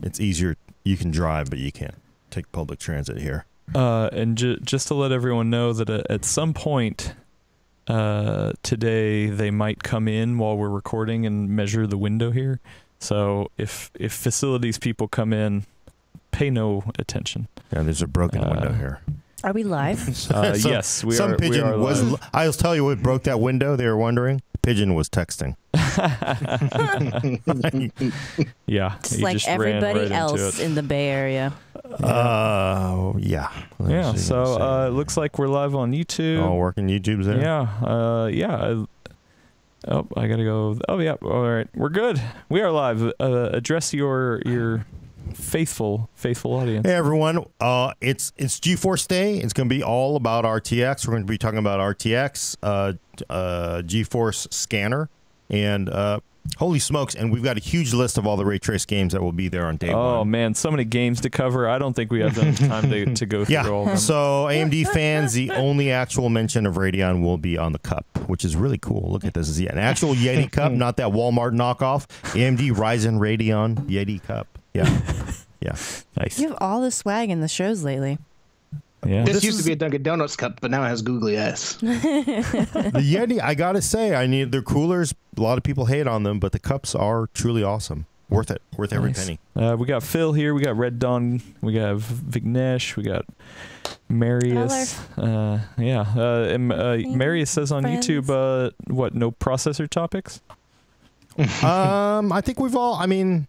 it's easier. You can drive, but you can't take public transit here. And just to let everyone know that at some point today they might come in while we're recording and measure the window here. So if facilities people come in, pay no attention. Yeah, there's a broken window here. Are we live? Yes, we some are. Pigeon we are was. live. I'll tell you what broke that window. They were wondering. Pigeon was texting. Yeah, Just he like just ran everybody right else into it. in the Bay Area. Yeah. Yeah, so it looks like we're live on YouTube. Oh, working YouTube's there. Yeah. I gotta go. Oh yeah. All right, we're good. We are live. Address your faithful audience. Hey everyone, it's GeForce Day. It's going to be all about RTX. We're going to be talking about RTX, GeForce Scanner, and holy smokes! And we've got a huge list of all the ray trace games that will be there on day one. Oh man, so many games to cover. I don't think we have enough time to go through all of them. So AMD fans, the only actual mention of Radeon will be on the cup, which is really cool. Look at this. It's an actual Yeti cup, not that Walmart knockoff. AMD Ryzen Radeon Yeti cup. Yeah. Nice. You have all the swag in the shows lately. Yeah. This used to be a Dunkin' Donuts cup, but now it has googly eyes. The Yeti, I gotta say, their coolers. A lot of people hate on them, but the cups are truly awesome. Worth it. Worth every penny. We got Phil here. We got Red Dawn. We got Vignesh. We got Marius. Marius says on Friends. YouTube, what? No processor topics. I think we've all. I mean,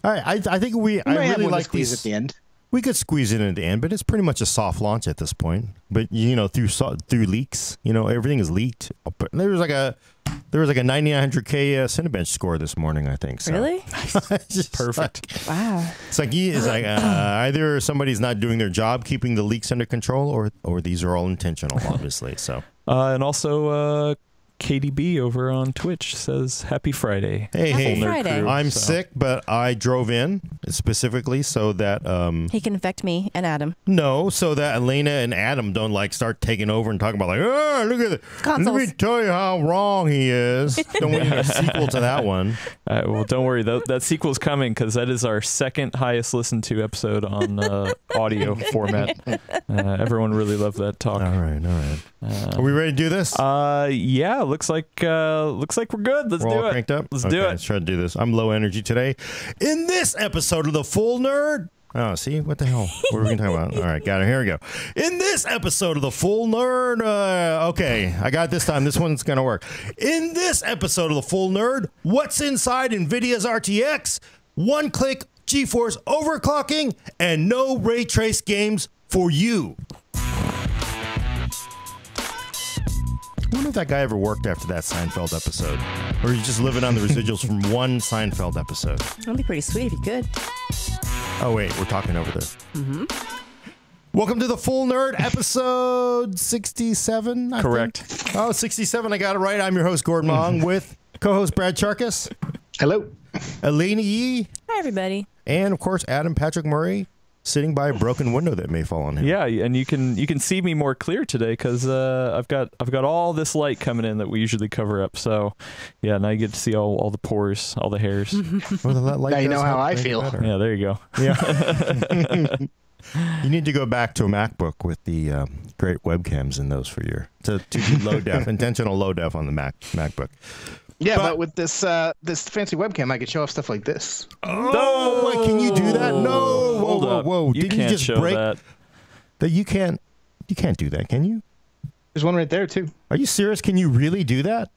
I think we. I really like these at the end. We could squeeze it in at the end, but it's pretty much a soft launch at this point. But through leaks, everything is leaked. But there was like a 9900K Cinebench score this morning, I think. So. Really? Perfect. Wow. It's like either somebody's not doing their job keeping the leaks under control, or these are all intentional, obviously. So. And also, KDB over on Twitch says Happy Friday. Hey, Happy Friday. I'm sick, but I drove in specifically so that He can infect me and Adam. so that Elena and Adam don't start taking over and talking about look at it. Consoles. Let me tell you how wrong he is. Don't want a sequel to that one. Well, don't worry. That sequel's coming because that is our second highest listened to episode on audio format. Everyone really loved that talk. All right. Are we ready to do this? Yeah. Looks like we're good. Let's We're do all it. cranked up? Let's Okay, do it. Let's try to do this. I'm low energy today. In this episode of The Full Nerd. Oh, see? What the hell? What are we going to talk about? All right, got it. Here we go. In this episode of The Full Nerd. Okay, I got it this time. This one's going to work. In this episode of The Full Nerd, what's inside NVIDIA's RTX? One-click GeForce overclocking and no ray trace games for you. I wonder if that guy ever worked after that Seinfeld episode. Or he's just living on the residuals from one Seinfeld episode. That'd be pretty sweet if you could. Oh, wait, we're talking over this. Welcome to The Full Nerd, episode 67, I Correct. think. Oh, 67, I got it right. I'm your host, Gordon Mong, with co-host Brad Charkis, Hello. Elena Yee, Hi, everybody. and, of course, Adam Patrick Murray, sitting by a broken window that may fall on him. Yeah, and you can see me more clear today because I've got all this light coming in that we usually cover up. So yeah, now you get to see all the pores, all the hairs. Well, that light Now you does know how help I make it feel. better. Yeah, there you go. Yeah. You need to go back to a MacBook with the great webcams in those for to do low def, intentional low def on the MacBook. Yeah, but with this fancy webcam, I could show off stuff like this. Oh, wait, can you do that? No. Hold up. Whoa. You Didn't can't you just show break that. that? You can't do that, can you? There's one right there too. Are you serious? Can you really do that?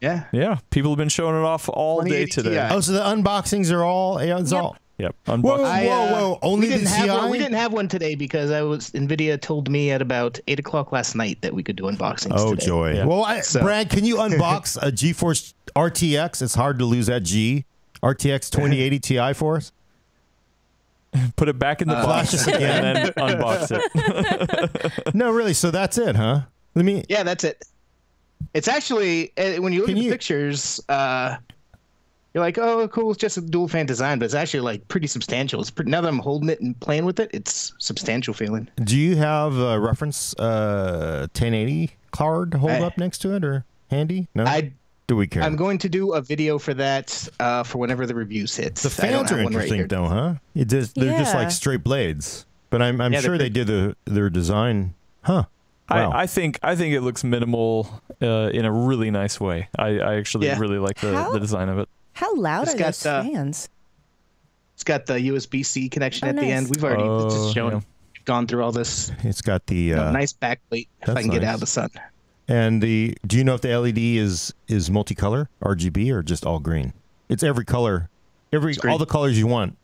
Yeah. Yeah, people have been showing it off all day 2080 today. Ti. Oh, so the unboxings are all all. Yep. Whoa, Unboxing. Only we the didn't have TI? one. We didn't have one today because NVIDIA told me at about 8 o'clock last night that we could do unboxings. Oh, today. joy. Yeah. Well, So- Brad, can you unbox a GeForce RTX? It's hard to lose that G. RTX 2080 Ti for us? Put it back in the box Flash us again. and then unbox it. No, really. So that's it, huh? Yeah, that's it. It's actually when you look Can at the you- pictures, you're like, oh, cool, it's just a dual fan design, but it's actually like pretty substantial. It's now that I'm holding it and playing with it, it's substantial feeling. Do you have a reference 1080 card to hold up next to it or handy? No. I do we care? I'm going to do a video for that for whenever the reviews hit. The fans are interesting, though, huh? They're just like straight blades. But I'm sure they did their design. Huh. Wow. I think it looks minimal in a really nice way. I actually really like the design of it. How loud It's are got, those fans? It's got the USB-C connection at the nice. end. We've already just gone through all this. It's got the nice backplate if I can get out of the sun. And do you know if the LED is multicolor, RGB, or just all green? It's every color, all the colors you want.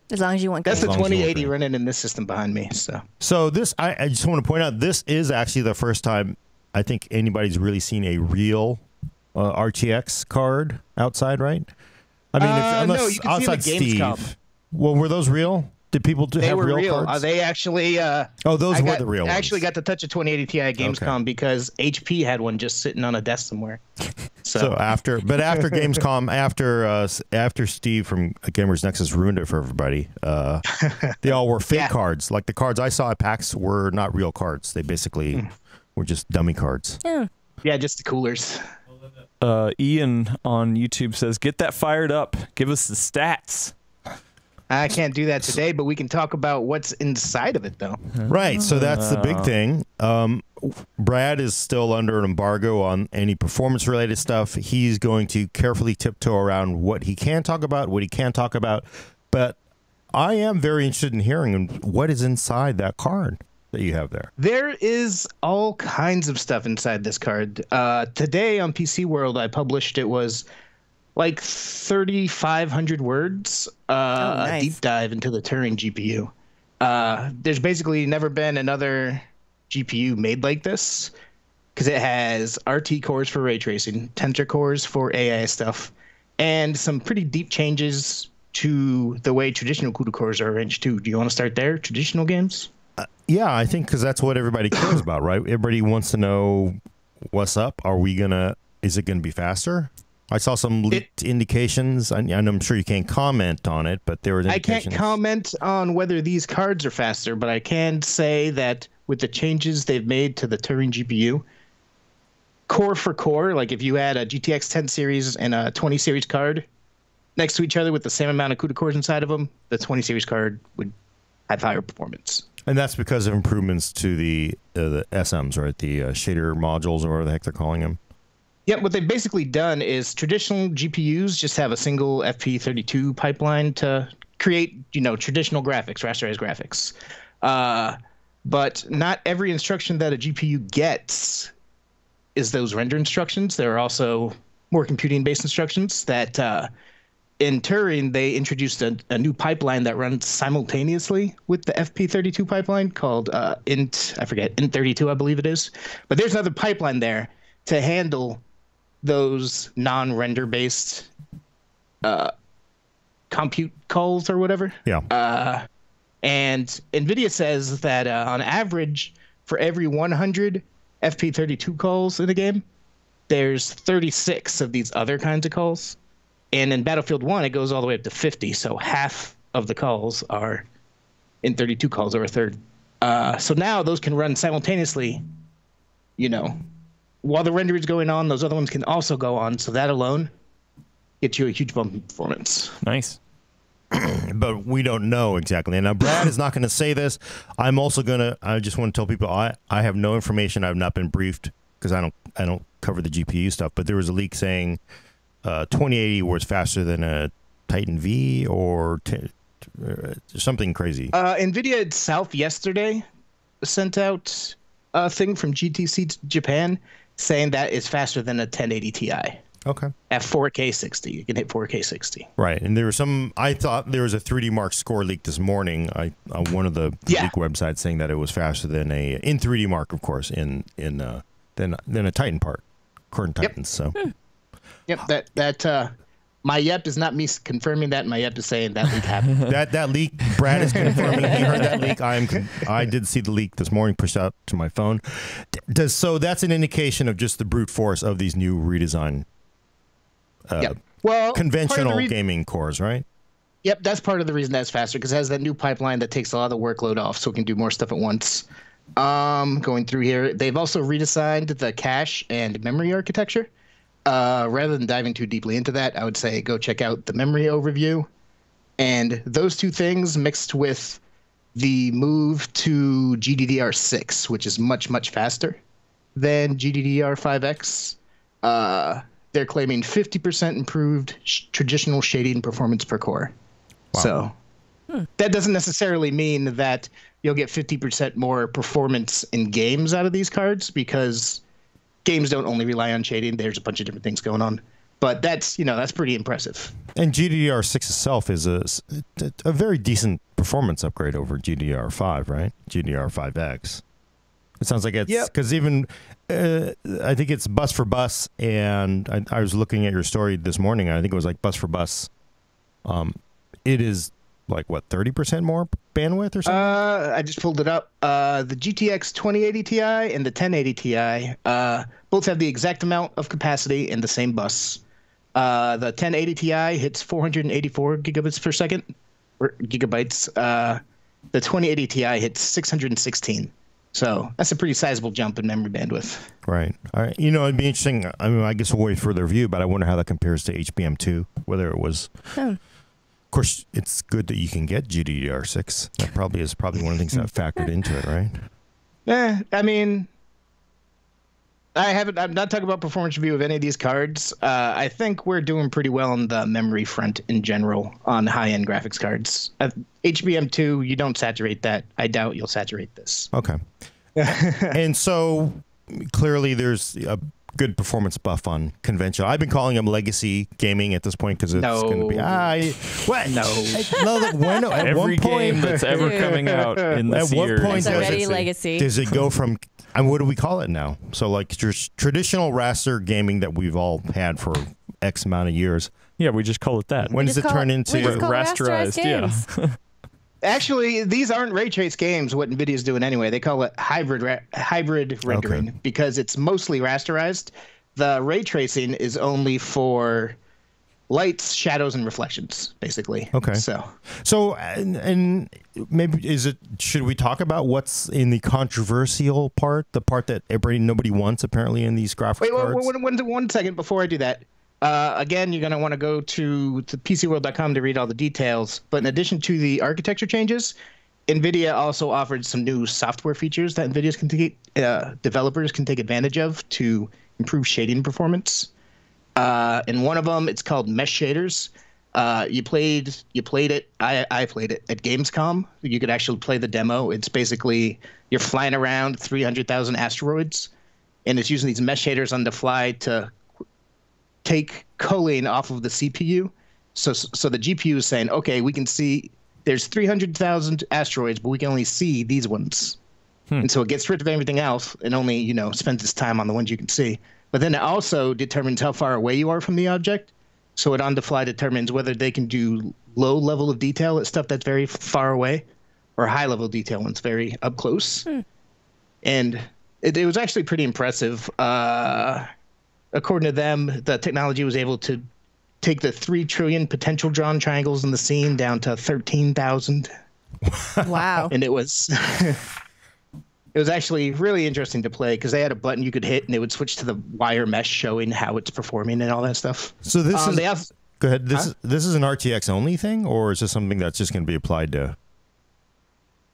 As long as you want. That's the green. 2080 running in this system behind me. So this, I just want to point out, this is actually the first time I think anybody's really seen a real RTX card outside, right? I mean, no, you can outside see them at Gamescom. Steve. Well, were those real? Did people have were real cards? They actually. Those were the real ones. I actually got to touch a 2080 Ti at Gamescom because HP had one just sitting on a desk somewhere. So after Gamescom, after Steve from Gamers Nexus ruined it for everybody, they all were fake cards. Like the cards I saw at PAX were not real cards. They basically were just dummy cards. Yeah, just the coolers. Ian on YouTube says, "Get that fired up. Give us the stats." I can't do that today, but we can talk about what's inside of it, though. Right. So that's the big thing. Brad is still under an embargo on any performance-related stuff. He's going to carefully tiptoe around what he can talk about, what he can't talk about. But I am very interested in hearing what is inside that card that you have there. There is all kinds of stuff inside this card. Today on PC World, I published it was like 3,500 words, a deep dive into the Turing GPU. There's basically never been another GPU made like this because it has RT cores for ray tracing, Tensor cores for AI stuff, and some pretty deep changes to the way traditional CUDA cores are arranged too. Do you want to start there? Traditional games? Yeah, I think because that's what everybody cares about, right? Everybody wants to know what's up. Is it going to be faster? I saw some leaked indications, and I'm sure you can't comment on it, but there were indications. I can't comment on whether these cards are faster, but I can say that with the changes they've made to the Turing GPU, core for core, like if you had a GTX 10 series and a 20 series card next to each other with the same amount of CUDA cores inside of them, the 20 series card would have higher performance. And that's because of improvements to the SMs, right? The shader modules, or whatever the heck they're calling them. Yeah, what they've basically done is traditional GPUs just have a single FP32 pipeline to create, traditional graphics, rasterized graphics. But not every instruction that a GPU gets is those render instructions. There are also more computing-based instructions that in Turing, they introduced a new pipeline that runs simultaneously with the FP32 pipeline called Int32, I believe it is. But there's another pipeline there to handle those non-render based compute calls or whatever. Yeah. And NVIDIA says that on average, for every 100 FP32 calls in a game, there's 36 of these other kinds of calls. And in Battlefield 1, it goes all the way up to 50. So half of the calls are Int32 calls, or a third. So now those can run simultaneously, while the render is going on, those other ones can also go on. So that alone gets you a huge bump in performance. Nice. But we don't know exactly. And now Brad is not going to say this. I'm also I just want to tell people I have no information. I've not been briefed because I don't cover the GPU stuff. But there was a leak saying 2080 was faster than a Titan V or something crazy. NVIDIA itself yesterday sent out a thing from GTC Japan saying that is faster than a 1080 Ti. Okay. At 4K 60. You can hit 4K 60. Right. And there was I thought there was a 3D Mark score leak this morning. On one of the leak websites saying that it was faster than in 3D Mark, of course, than a Titan part, current Titans. So. Yep. That my yep is not me confirming that. My yep is saying that leak happened. that leak, Brad is confirming. He heard that leak. I did see the leak this morning pushed out to my phone. So that's an indication of just the brute force of these new redesigned conventional gaming cores, right? Yep, that's part of the reason that's faster, because it has that new pipeline that takes a lot of the workload off, so it can do more stuff at once. Going through here, they've also redesigned the cache and memory architecture. rather than diving too deeply into that, I would say go check out the memory overview. And those two things mixed with the move to GDDR6, which is much, much faster than GDDR5X. They're claiming 50% improved traditional shading performance per core. Wow. So that doesn't necessarily mean that you'll get 50% more performance in games out of these cards, because games don't only rely on shading. There's a bunch of different things going on. But that's pretty impressive. And GDDR6 itself is a very decent performance upgrade over GDDR5, right? GDDR5X. It sounds like it's because even I think it's bus for bus, and I was looking at your story this morning. I think it was like bus for bus. It is like what, 30% more bandwidth or something? I just pulled it up. The GTX 2080 Ti and the 1080 Ti both have the exact amount of capacity in the same bus. The 1080 Ti hits 484 gigabits per second, or gigabytes. The 2080 Ti hits 616. So that's a pretty sizable jump in memory bandwidth. Right. All right. It'd be interesting. I mean, I guess we'll wait for the review, but I wonder how that compares to HBM2, whether it was... Of course, it's good that you can get GDDR6. That is probably one of the things that factored into it, right? I mean, I'm not talking about performance review of any of these cards. I think we're doing pretty well on the memory front in general on high-end graphics cards. HBM2, you don't saturate that. I doubt you'll saturate this. Okay. And so clearly there's a good performance buff on conventional. I've been calling them legacy gaming at this point because it's going to be what? No. At Every one point, game that's ever coming out in this year. At what point It's already legacy. Does it go from? And what do we call it now? So like traditional raster gaming that we've all had for X amount of years. Yeah, we just call it that. When does it turn into rasterized? Yeah. Actually, these aren't ray trace games, what NVIDIA's doing anyway. They call it hybrid rendering because it's mostly rasterized. The ray tracing is only for lights, shadows, and reflections, basically. Okay. So and maybe should we talk about what's in the controversial part, the part that nobody wants apparently in these graphics cards? Wait, one second before I do that. Again, you're going to want to go to PCWorld.com to read all the details. But in addition to the architecture changes, NVIDIA also offered some new software features that developers can take advantage of to improve shading performance. And one of them, it's called Mesh Shaders. You played it. I played it at Gamescom. You could actually play the demo. It's basically you're flying around 300,000 asteroids, and it's using these mesh shaders on the fly to take culling off of the CPU. So the GPU is saying, okay, we can see there's 300,000 asteroids, but we can only see these ones. And so it gets rid of everything else and only, spends its time on the ones you can see. But then it also determines how far away you are from the object. So it on the fly determines whether they can do low level of detail at stuff that's very far away or high level detail when it's very up close. And it was actually pretty impressive. According to them, the technology was able to take the 3 trillion potential drawn triangles in the scene down to 13,000. Wow. And it was actually really interesting to play because they had a button you could hit and it would switch to the wire mesh showing how it's performing and all that stuff. So this is go ahead. This is an RTX only thing, or is this something that's just going to be applied to?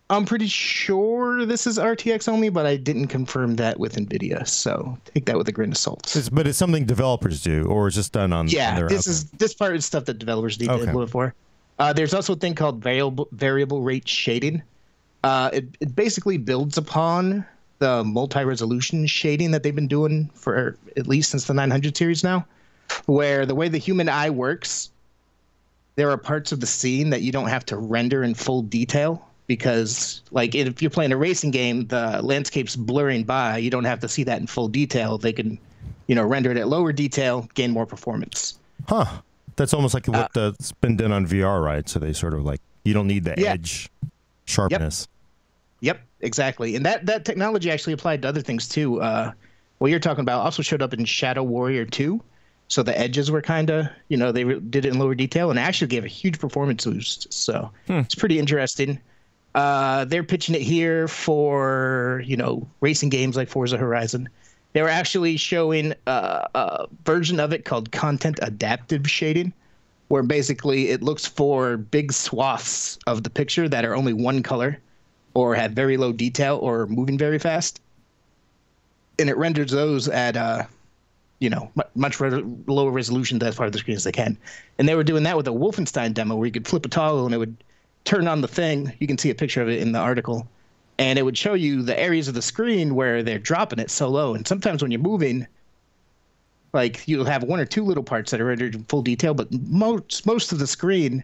I'm pretty sure this is RTX only, but I didn't confirm that with NVIDIA, so take that with a grain of salt. But it's something developers do, or is this done on? Yeah, this part is stuff that developers need to implement for. There's also a thing called variable rate shading. It basically builds upon the multi-resolution shading that they've been doing for at least since the 900 series now, where the way the human eye works, there are parts of the scene that you don't have to render in full detail. Because, like, if you're playing a racing game, the landscape's blurring by. You don't have to see that in full detail. They can, render it at lower detail, gain more performance. Huh. That's almost like what's been done on VR, right? So they sort of like, you don't need the edge sharpness. Yep, exactly. And that technology actually applied to other things, too. What you're talking about also showed up in Shadow Warrior 2. So the edges were kind of, they did it in lower detail and actually gave a huge performance boost. So it's pretty interesting. They're pitching it here for, racing games like Forza Horizon. They were actually showing a version of it called content adaptive shading, where basically it looks for big swaths of the picture that are only one color or have very low detail or moving very fast. And it renders those at, much lower resolution to as far of the screen as they can. And they were doing that with a Wolfenstein demo where you could flip a toggle and it would turn on the thing. You can see a picture of it in the article. And it would show you the areas of the screen where they're dropping it so low. And sometimes when you're moving, like you'll have one or two little parts that are rendered in full detail, but most of the screen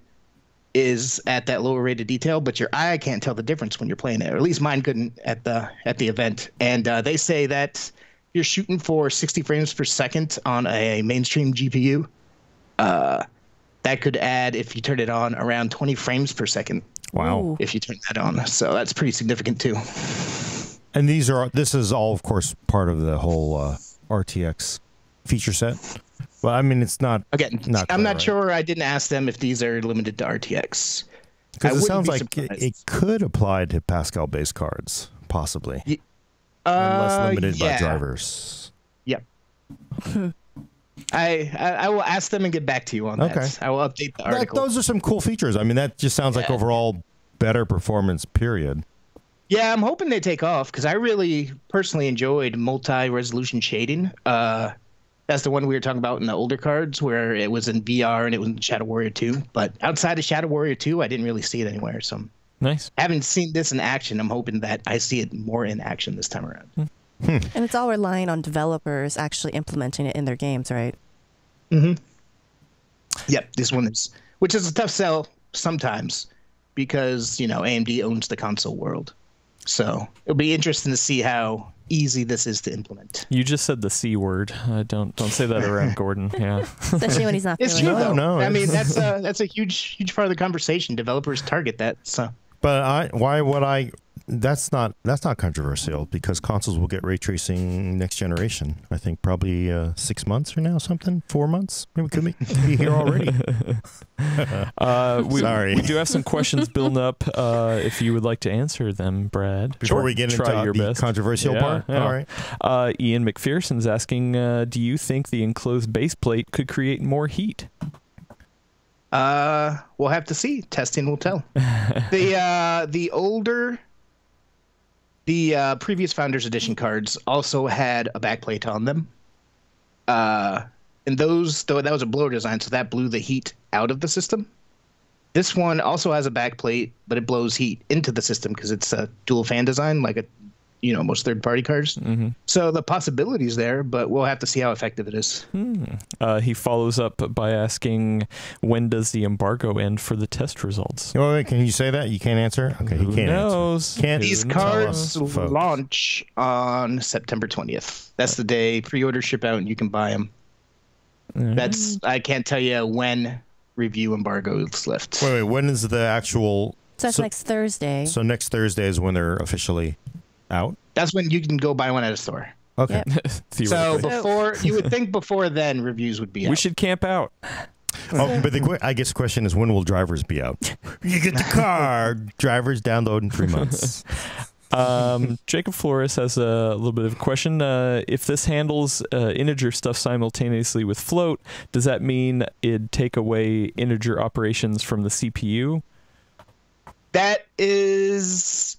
is at that lower rate of detail. But your eye can't tell the difference when you're playing it, or at least mine couldn't at the event. And they say that you're shooting for 60 frames per second on a mainstream GPU. That could add, if you turn it on, around 20 frames per second. Wow. Ooh. If you turn that on. So that's pretty significant too. And this is all, of course, part of the whole RTX feature set. Well, I mean, it's not. Again, I'm not sure. I didn't ask them if these are limited to RTX. Because it sounds like it could apply to Pascal-based cards, possibly. Unless limited by drivers. Yep. I will ask them and get back to you on that. I will update the article. Those are some cool features. I mean, that just sounds like overall better performance, period. Yeah, I'm hoping they take off because I really personally enjoyed multi-resolution shading. That's the one we were talking about in the older cards where it was in VR and it was in Shadow Warrior 2. But outside of Shadow Warrior 2, I didn't really see it anywhere. So Nice. having seen this in action, I'm hoping that I see it more in action this time around. And it's all relying on developers actually implementing it in their games, right? Yep, this one is, which is a tough sell sometimes because, AMD owns the console world. So it'll be interesting to see how easy this is to implement. You just said the C word. Don't say that around Gordon. Yeah. Especially when he's not It's feeling true, it. though. No, I mean, that's a huge part of the conversation. Developers target that. So But that's not controversial because consoles will get ray tracing next generation. I think probably 6 months from now, 4 months. Maybe we could be here already. We do have some questions building up. If you would like to answer them, Brad. Before we get into Try your the best. controversial part. Yeah. All right. Ian McPherson's asking, do you think the enclosed base plate could create more heat? we'll have to see. Testing will tell. The previous Founders Edition cards also had a backplate on them. And those, though, that was a blower design, so that blew the heat out of the system. This one also has a backplate, but it blows heat into the system because it's a dual fan design, like most third-party cards. Mm-hmm. So the possibility's there, but we'll have to see how effective it is. He follows up by asking, when does the embargo end for the test results? Wait, can you say that? You can't answer? Okay, he Who can't knows? answer. Can't These tell cards us, folks. launch on September 20th. That's the day pre-order ship out and you can buy them. I can't tell you when review embargoes lift. Wait, when is the actual... So that's next Thursday. So next Thursday is when they're officially out? That's when you can go buy one at a store. Okay. Yep. So Theoretically. you would think before then reviews would be out. We should camp out. Oh, but I guess the question is, when will drivers be out? You get the car. Drivers download in 3 months. Jacob Flores has a little bit of a question. If this handles integer stuff simultaneously with float, does that mean it'd take away integer operations from the CPU? That is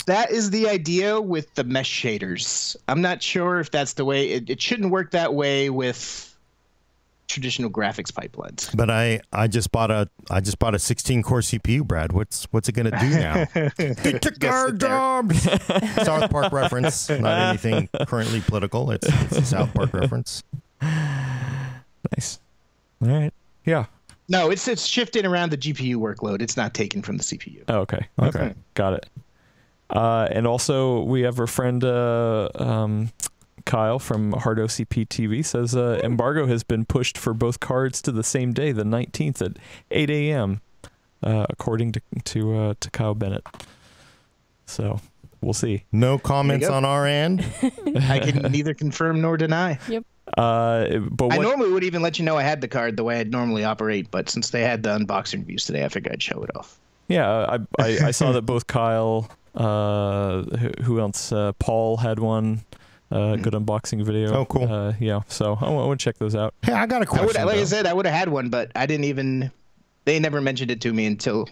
the idea with the mesh shaders. I'm not sure if that's the way. It shouldn't work that way with traditional graphics pipelines. But I just bought a 16-core CPU, Brad. What's it gonna do now? It took our jobs. South Park reference, not anything currently political. It's a South Park reference. Nice. All right. Yeah. No, it's shifting around the GPU workload. It's not taken from the CPU. Oh, okay. Okay. Got it. And also, we have our friend Kyle from Hard OCP TV says embargo has been pushed for both cards to the same day, the 19th at 8 a.m., according to Kyle Bennett. So we'll see. No comments on our end. I can neither confirm nor deny. Yep. But I normally would even let you know I had the card the way I'd normally operate, but since they had the unboxing reviews today, I figured I'd show it off. Yeah, I saw that both Kyle Who else? Paul had one. Good unboxing video. Oh, cool. Yeah, so I want to check those out. Hey, I got a question. Like I said, I would have had one, but I didn't even. They never mentioned it to me until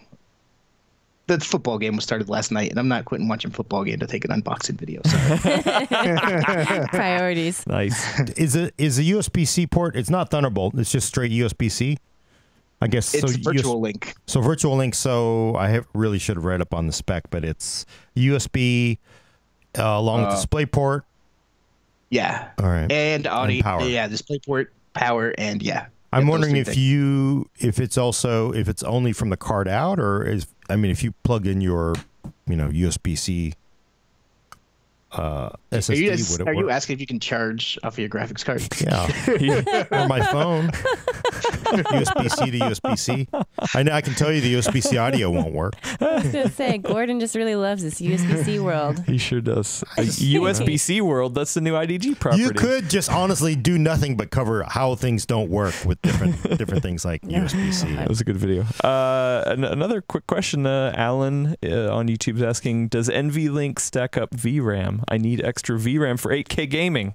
the football game was started last night, and I'm not quitting watching football game to take an unboxing video. So. Priorities. Nice. Is a USB-C port? It's not Thunderbolt. It's just straight USB-C. I guess It's so. virtual link. So virtual link. So I really should have read up on the spec, but it's USB along with DisplayPort. Yeah. All right. And audio. And power. Yeah, DisplayPort, power, and yeah. I'm Those wondering three if things. it's only from the card out, or if you plug in your USB-C SSD, would it Are you work? asking if you can charge off of your graphics card? Yeah, or my phone. USB-C to USB-C. I can tell you the USB-C audio won't work. I was gonna say, Gordon just really loves this USB-C world. He sure does. USB-C world. That's the new IDG property. You could just honestly do nothing but cover how things don't work with different things like USB-C. That was a good video. Another quick question. Alan on YouTube is asking, does NVLink stack up VRAM? I need extra VRAM for 8K gaming.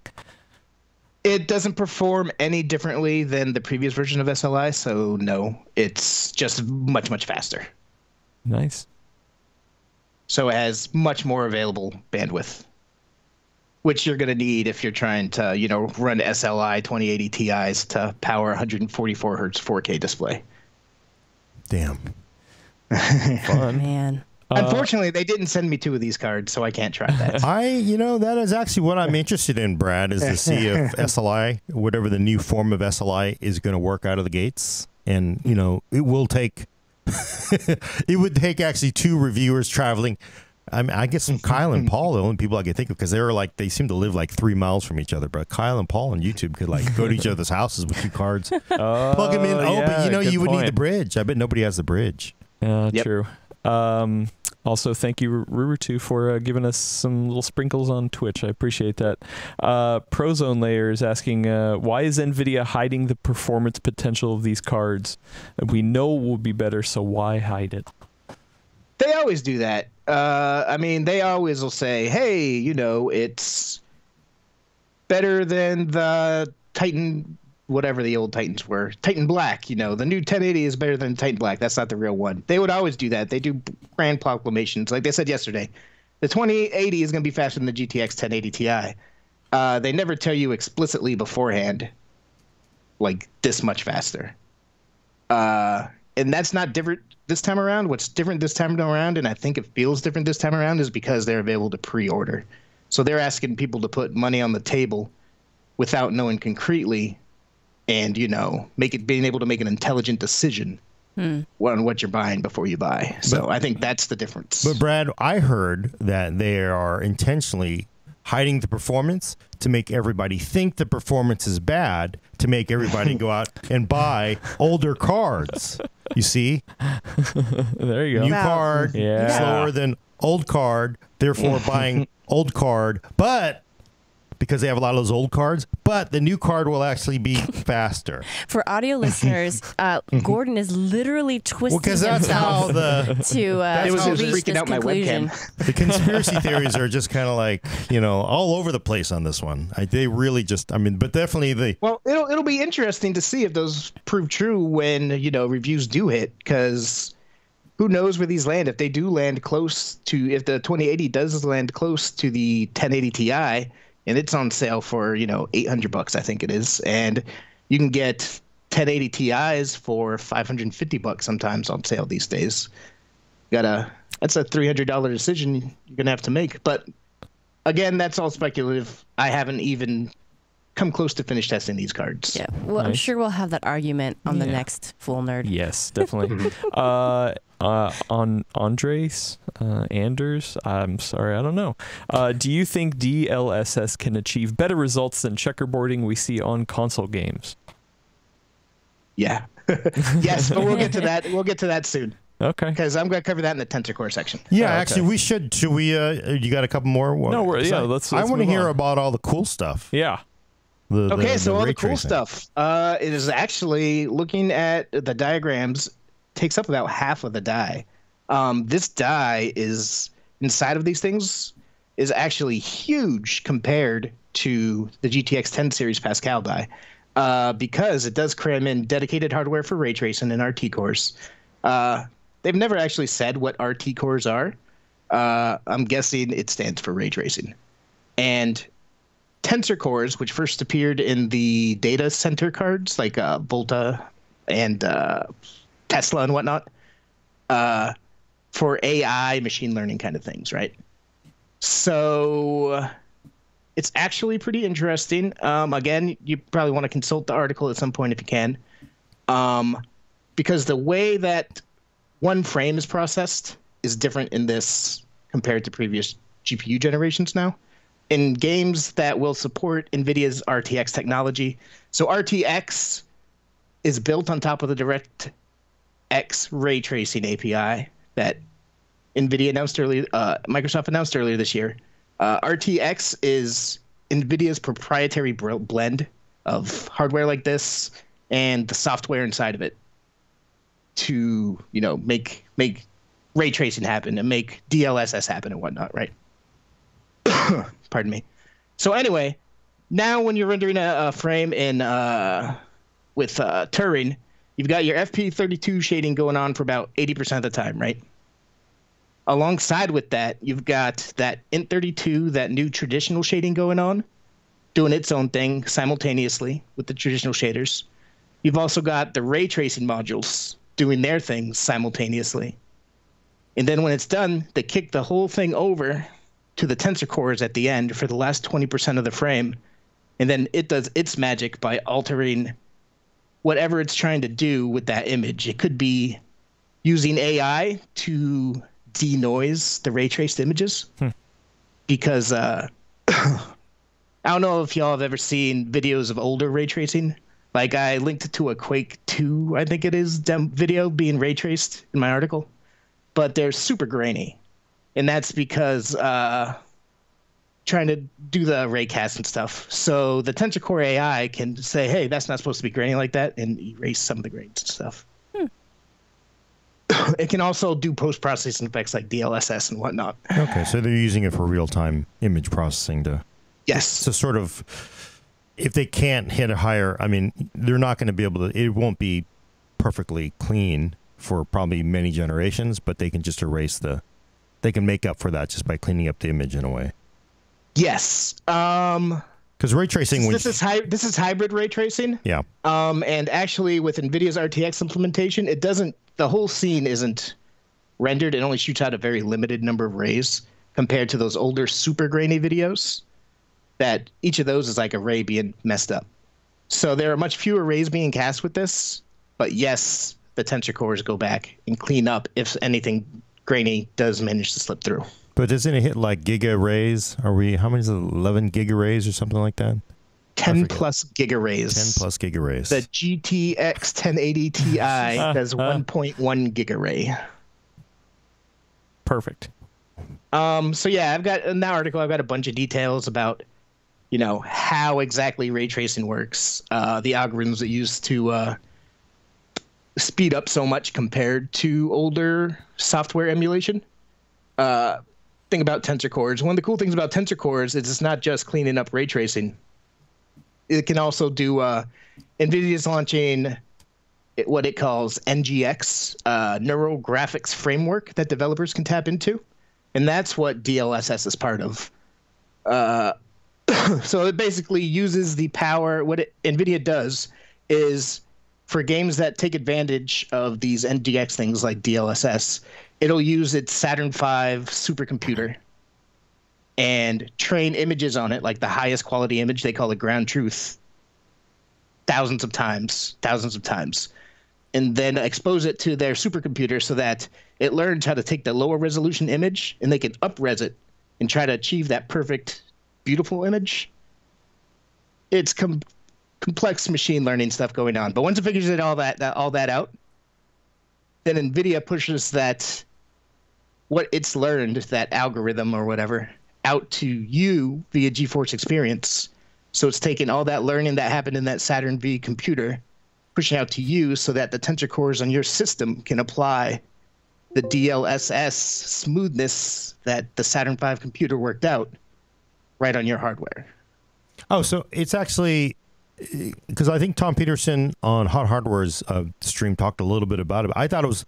It doesn't perform any differently than the previous version of SLI, so no, it's just much, much faster. Nice. So it has much more available bandwidth, which you're going to need if you're trying to, run SLI 2080 Ti's to power 144 hertz 4K display. Damn. Fun. Man. Unfortunately, they didn't send me 2 of these cards, so I can't try that. That is actually what I'm interested in, Brad, is to see if SLI, whatever the new form of SLI, is going to work out of the gates. And, it will take, it would take actually 2 reviewers traveling. I guess Kyle and Paul, the only people I can think of, because they seem to live like 3 miles from each other. But Kyle and Paul on YouTube could go to each other's houses with 2 cards, plug them in. But you would need the bridge. I bet nobody has the bridge. Yep. True. Also, thank you, Rurutu, for giving us some little sprinkles on Twitch. I appreciate that. Prozone Layer is asking, why is NVIDIA hiding the performance potential of these cards? We know it will be better, so why hide it? They always do that. They always will say, hey, it's better than the Titan, whatever the old Titans were. Titan Black, the new 1080 is better than Titan Black. That's not the real one. They would always do that. They do grand proclamations. Like they said yesterday, the 2080 is going to be faster than the GTX 1080 Ti. They never tell you explicitly beforehand, like this much faster. And that's not different this time around. What's different this time around, and I think it feels different this time around, is because they're available to pre-order. So they're asking people to put money on the table without knowing concretely, and being able to make an intelligent decision on what you're buying before you buy. So I think that's the difference. But Brad, I heard that they are intentionally hiding the performance to make everybody think the performance is bad, to make everybody go out and buy older cards. You see? There you go. New card, Yeah. slower than old card, therefore buying old card, but because they have a lot of those old cards, but the new card will actually be faster. For audio listeners, Gordon is literally twisting Because that's how himself to It was reach freaking this out my conclusion. webcam. the conspiracy theories are just kind of all over the place on this one. They really but definitely Well, it'll be interesting to see if those prove true when reviews do hit, because who knows where these land. If they do land close to, if the 2080 does land close to the 1080 Ti, and it's on sale for $800, I think it is, and you can get 1080 Ti's for $550 sometimes on sale these days. That's a $300 decision you're gonna have to make. But again, that's all speculative. I haven't even come close to finish testing these cards. Yeah, well, I'm Nice. sure we'll have that argument on the Yeah. next Full Nerd. Yes, definitely. On Andres, Anders, I'm sorry, I don't know. Do you think DLSS can achieve better results than checkerboarding we see on console games? Yeah. Yes, but we'll get to that. We'll get to that soon, Okay. because I'm going to cover that in the Tensor Core section. Yeah, okay. actually, we should. Should we? You got a couple more? No, let's I want to move hear on. about all the cool stuff. Yeah. Okay, so all ray the cool tracing. stuff. It is actually, looking at the diagrams, takes up about half of the die. This die is inside of these things is actually huge compared to the GTX 10 series Pascal die, because it does cram in dedicated hardware for ray tracing and RT cores. They've never actually said what RT cores are. I'm guessing it stands for ray tracing. And tensor cores, which first appeared in the data center cards like Volta and Tesla and whatnot, for AI machine learning kind of things, right? So it's actually pretty interesting. Again, you probably want to consult the article at some point if you can, because the way that one frame is processed is different in this compared to previous GPU generations now. In games that will support NVIDIA's RTX technology. So RTX is built on top of the DirectX ray tracing API that Microsoft announced earlier this year. RTX is NVIDIA's proprietary blend of hardware like this and the software inside of it to, make ray tracing happen and make DLSS happen and whatnot, right? Pardon me. So anyway, now when you're rendering a frame in with Turing, you've got your FP32 shading going on for about 80% of the time, right? Alongside with that, you've got that Int32, that new traditional shading going on, doing its own thing simultaneously with the traditional shaders. You've also got the ray tracing modules doing their things simultaneously. And then when it's done, they kick the whole thing over to the tensor cores at the end for the last 20% of the frame. And then it does its magic by altering whatever it's trying to do with that image. It could be using AI to denoise the ray traced images. Because I don't know if y'all have ever seen videos of older ray tracing. Like I linked to a Quake 2, I think it is, video being ray traced in my article. But they're super grainy. And that's because trying to do the raycast and stuff. So the Tensor Core AI can say, hey, that's not supposed to be grainy like that, and erase some of the grains and stuff. It can also do post-processing effects like DLSS and whatnot. Okay, so they're using it for real-time image processing to... Yes. So sort of, if they can't hit a higher... I mean, they're not going to be able to... It won't be perfectly clean for probably many generations, but they can just erase the... They can make up for that just by cleaning up the image in a way. Yes. Because ray tracing... This is hybrid ray tracing. Yeah. And actually, with NVIDIA's RTX implementation, it doesn't... The whole scene isn't rendered. It only shoots out a very limited number of rays compared to those older super grainy videos that each of those is like a ray being messed up. So there are much fewer rays being cast with this. But yes, the tensor cores go back and clean up if anything grainy does manage to slip through. But doesn't it hit like giga rays? How many is it? 11 giga rays or something like that? 10 plus giga rays. 10 plus giga rays. The GTX 1080 Ti does 1.1 giga ray. Perfect. So yeah, I've got in that article, I've got a bunch of details about, how exactly ray tracing works, the algorithms that used to speed up so much compared to older software emulation. Thing about tensor cores. One of the cool things about tensor cores is it's not just cleaning up ray tracing. It can also do NVIDIA's launching what it calls NGX, Neural Graphics Framework that developers can tap into. And that's what DLSS is part of. So it basically uses the power. What NVIDIA does is for games that take advantage of these NGX things like DLSS, it'll use its Saturn V supercomputer and train images on it, like the highest quality image, they call it ground truth, thousands of times, and then expose it to their supercomputer so that it learns how to take the lower resolution image and they can up-res it and try to achieve that perfect, beautiful image. It's complex machine learning stuff going on. But once it figures all that out, then NVIDIA pushes that, what it's learned, that algorithm or whatever, out to you via GeForce Experience. So it's taking all that learning that happened in that Saturn V computer, pushing out to you so that the tensor cores on your system can apply the DLSS smoothness that the Saturn V computer worked out right on your hardware. Oh, so it's actually, because I think Tom Peterson on Hot Hardware's stream talked a little bit about it. I thought it was,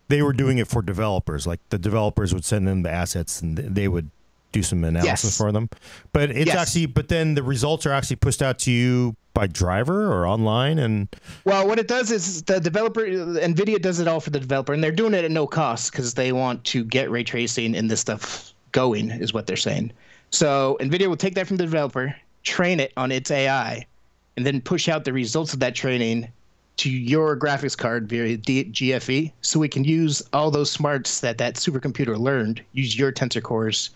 they were doing it for developers. Like the developers would send them the assets and they would do some analysis for them. But it's actually, but then the results are actually pushed out to you by driver or online. And well, what it does is the developer, NVIDIA does it all for the developer, and they're doing it at no cost because they want to get ray tracing and this stuff going, is what they're saying. So NVIDIA will take that from the developer, train it on its AI, and then push out the results of that training to your graphics card via GFE, so we can use all those smarts that supercomputer learned, use your tensor cores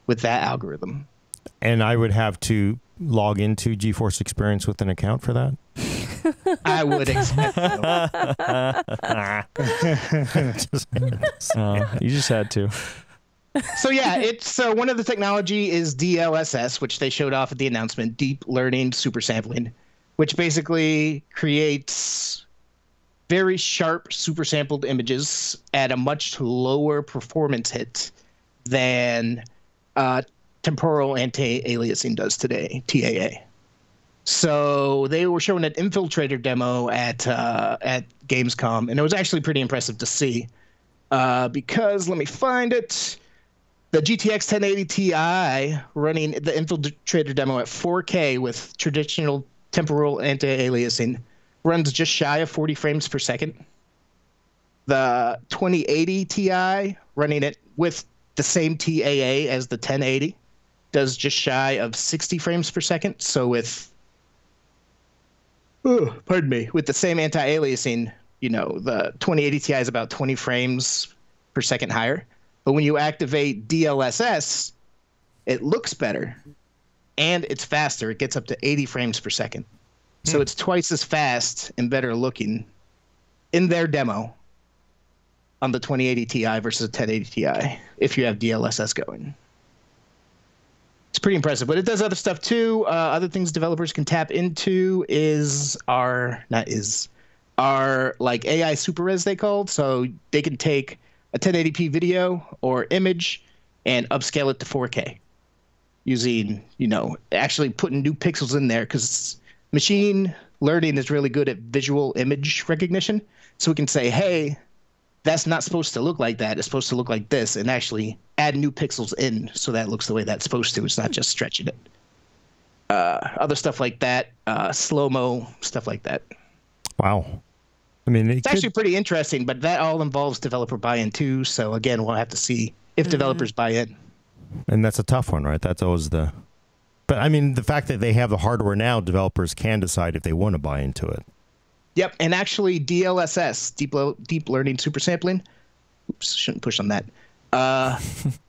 with that algorithm. And I would have to log into GeForce Experience with an account for that? I would expect so. You just had to. So yeah, it's one of the technology is DLSS, which they showed off at the announcement, deep learning super sampling, which basically creates very sharp super sampled images at a much lower performance hit than temporal anti-aliasing does today, TAA. So they were showing an Infiltrator demo at Gamescom, and it was actually pretty impressive to see. Because let me find it. The GTX 1080 Ti running the Infiltrator demo at 4K with traditional temporal anti-aliasing runs just shy of 40 frames per second. The 2080 Ti running it with the same TAA as the 1080 does just shy of 60 frames per second. So with with the same anti-aliasing, the 2080 Ti is about 20 frames per second higher. But when you activate DLSS, it looks better and it's faster. It gets up to 80 frames per second. So it's twice as fast and better looking in their demo on the 2080 Ti versus the 1080 Ti if you have DLSS going. It's pretty impressive, but it does other stuff too. Other things developers can tap into are like AI super res, they called. So they can take a 1080p video or image and upscale it to 4K using, actually putting new pixels in there, because machine learning is really good at visual image recognition. So we can say, hey, that's not supposed to look like that. It's supposed to look like this, and actually add new pixels in so that it looks the way that's supposed to. It's not just stretching it. Other stuff like that, slow-mo, stuff like that. Wow. I mean, it's actually pretty interesting, but that all involves developer buy-in too. So again, we'll have to see if developers buy in. And that's a tough one, right? That's always the... But I mean, the fact that they have the hardware now, developers can decide if they want to buy into it. Yep, and actually DLSS, deep learning super sampling, oops, shouldn't push on that,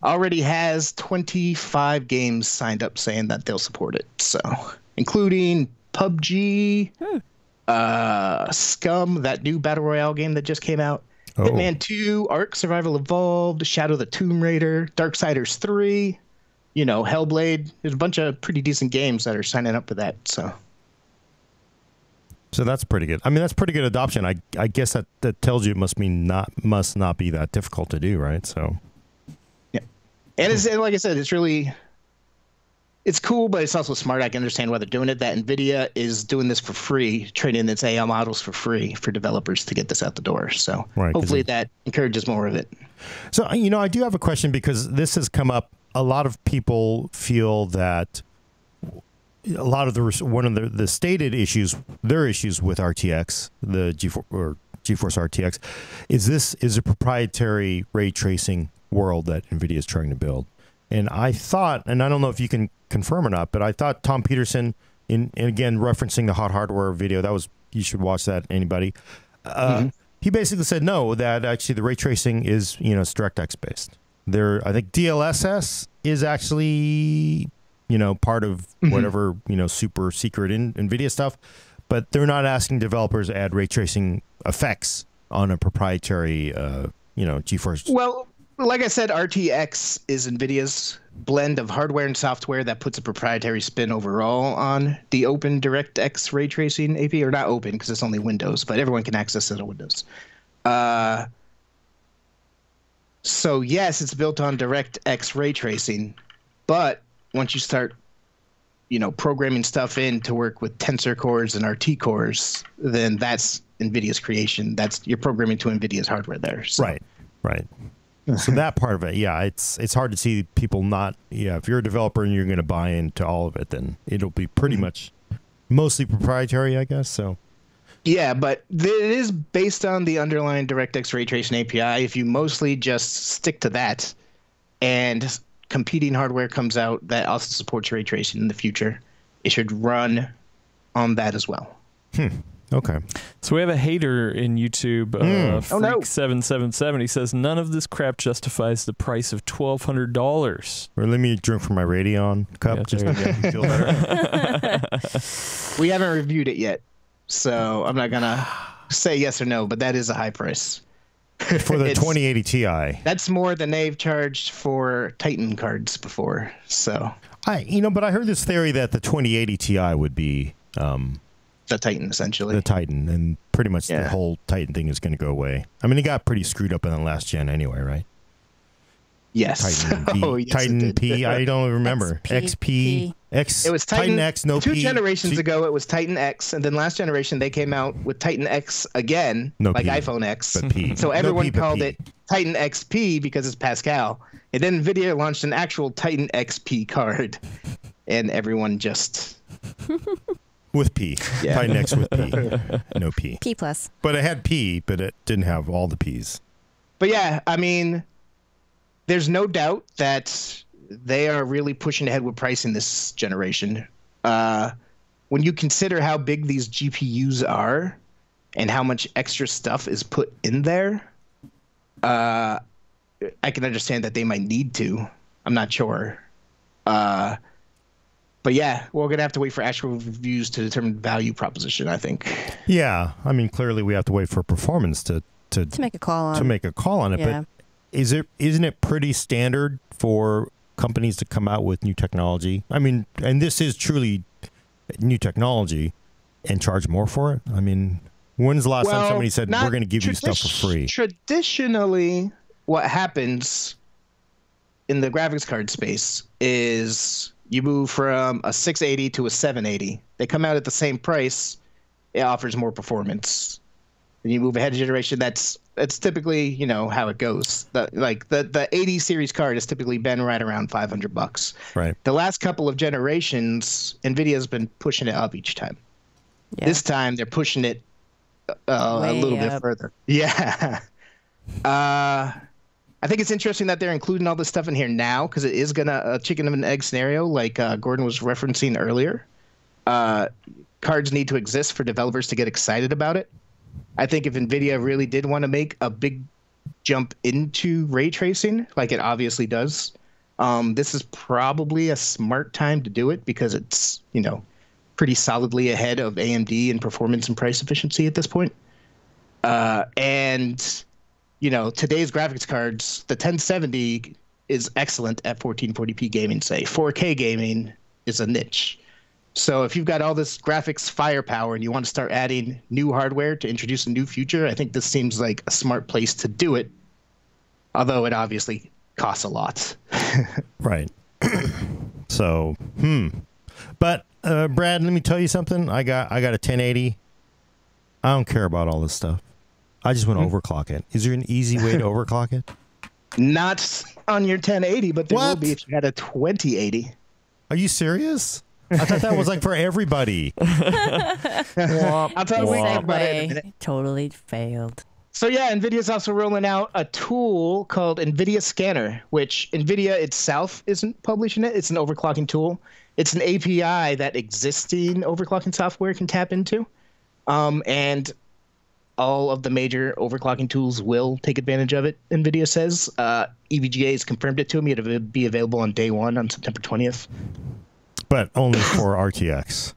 already has 25 games signed up saying that they'll support it. So, including PUBG, Scum, that new Battle Royale game that just came out, Hitman 2, Ark Survival Evolved, Shadow of the Tomb Raider, Darksiders 3, Hellblade. There's a bunch of pretty decent games that are signing up for that, So that's pretty good. I mean, that's pretty good adoption. I guess that tells you it must not be that difficult to do, right? So, yeah. And like I said, it's cool, but it's also smart. I can understand why they're doing it. That NVIDIA is doing this for free, training its AI models for free for developers to get this out the door. So hopefully that encourages more of it. So, I do have a question, because this has come up. A lot of people feel that a lot of one of the stated issues, their issues with RTX, the GeForce RTX, is a proprietary ray tracing world that NVIDIA is trying to build. And I thought, and I don't know if you can confirm or not, but I thought Tom Peterson, and again referencing the Hot Hardware video, you should watch that, anybody. He basically said no, that actually the ray tracing is it's DirectX based. I think DLSS is actually part of whatever, super secret NVIDIA stuff, but they're not asking developers to add ray tracing effects on a proprietary, GeForce. Well, like I said, RTX is NVIDIA's blend of hardware and software that puts a proprietary spin overall on the open DirectX ray tracing API, or not open because it's only Windows, but everyone can access it on Windows. So yes, it's built on DirectX ray tracing, but once you start, programming stuff in to work with tensor cores and RT cores, then that's NVIDIA's creation. You're programming to NVIDIA's hardware there. So. Right. So that part of it, yeah, it's hard to see people not. Yeah, if you're a developer and you're going to buy into all of it, then it'll be pretty much mostly proprietary, I guess. So. Yeah, but it is based on the underlying DirectX ray tracing API. If you mostly just stick to that, and competing hardware comes out that also supports ray tracing in the future, it should run on that as well. Okay. So we have a hater in YouTube, Freak777. He says, none of this crap justifies the price of $1,200. Or let me drink from my Radeon cup. Yeah, just there to make me feel better. We haven't reviewed it yet, so I'm not going to say yes or no, but that is a high price. For the 2080 Ti. That's more than they've charged for Titan cards before. So but I heard this theory that the 2080 Ti would be the Titan, essentially. The Titan, and pretty much the whole Titan thing is going to go away. I mean, it got pretty screwed up in the last gen anyway, right? Yes. Titan, Titan P. I don't remember. XP. X. It was Titan X. No two P. generations ago, it was Titan X, and then last generation they came out with Titan X again, like P, iPhone X. But P. So everyone no P, called it Titan XP because it's Pascal. And then NVIDIA launched an actual Titan XP card, and everyone just with P. Yeah. Titan X with P. No P. P plus. But it had P, but it didn't have all the P's. But yeah, I mean, there's no doubt that they are really pushing ahead with pricing this generation. When you consider how big these GPUs are and how much extra stuff is put in there, I can understand that they might need to. I'm not sure. But yeah, we're going to have to wait for actual reviews to determine value proposition, I think. Yeah. I mean, clearly we have to wait for performance to make a call on it. Yeah. But isn't it pretty standard for companies to come out with new technology? I mean, and this is truly new technology, and charge more for it? I mean, when's the last time somebody said, we're going to give you stuff for free? Traditionally, what happens in the graphics card space is you move from a 680 to a 780. They come out at the same price. It offers more performance. Then you move ahead of generation. That's typically, how it goes. The 80 series card has typically been right around $500. Right. The last couple of generations, NVIDIA has been pushing it up each time. Yeah. This time they're pushing it a little bit further. Yeah. I think it's interesting that they're including all this stuff in here now, because it is a chicken and egg scenario, like Gordon was referencing earlier. Cards need to exist for developers to get excited about it. I think if NVIDIA really did want to make a big jump into ray tracing, like it obviously does, this is probably a smart time to do it, because it's, pretty solidly ahead of AMD in performance and price efficiency at this point. And today's graphics cards, the 1070 is excellent at 1440p gaming, say. 4K gaming is a niche. So if you've got all this graphics firepower and you want to start adding new hardware to introduce a new future, I think this seems like a smart place to do it, although it obviously costs a lot. Right. So, But, Brad, let me tell you something. I got a 1080. I don't care about all this stuff. I just want to overclock it. Is there an easy way to overclock it? Not on your 1080, but there will be if you had a 2080. Are you serious? I thought that was like for everybody. I'll tell you about it in a minute. Totally failed. So yeah, NVIDIA's also rolling out a tool called NVIDIA Scanner, which NVIDIA itself isn't publishing it. It's an overclocking tool. It's an API that existing overclocking software can tap into. And all of the major overclocking tools will take advantage of it, NVIDIA says. EVGA has confirmed it to me. It'll be available on day 1 on September 20th. But only for RTX.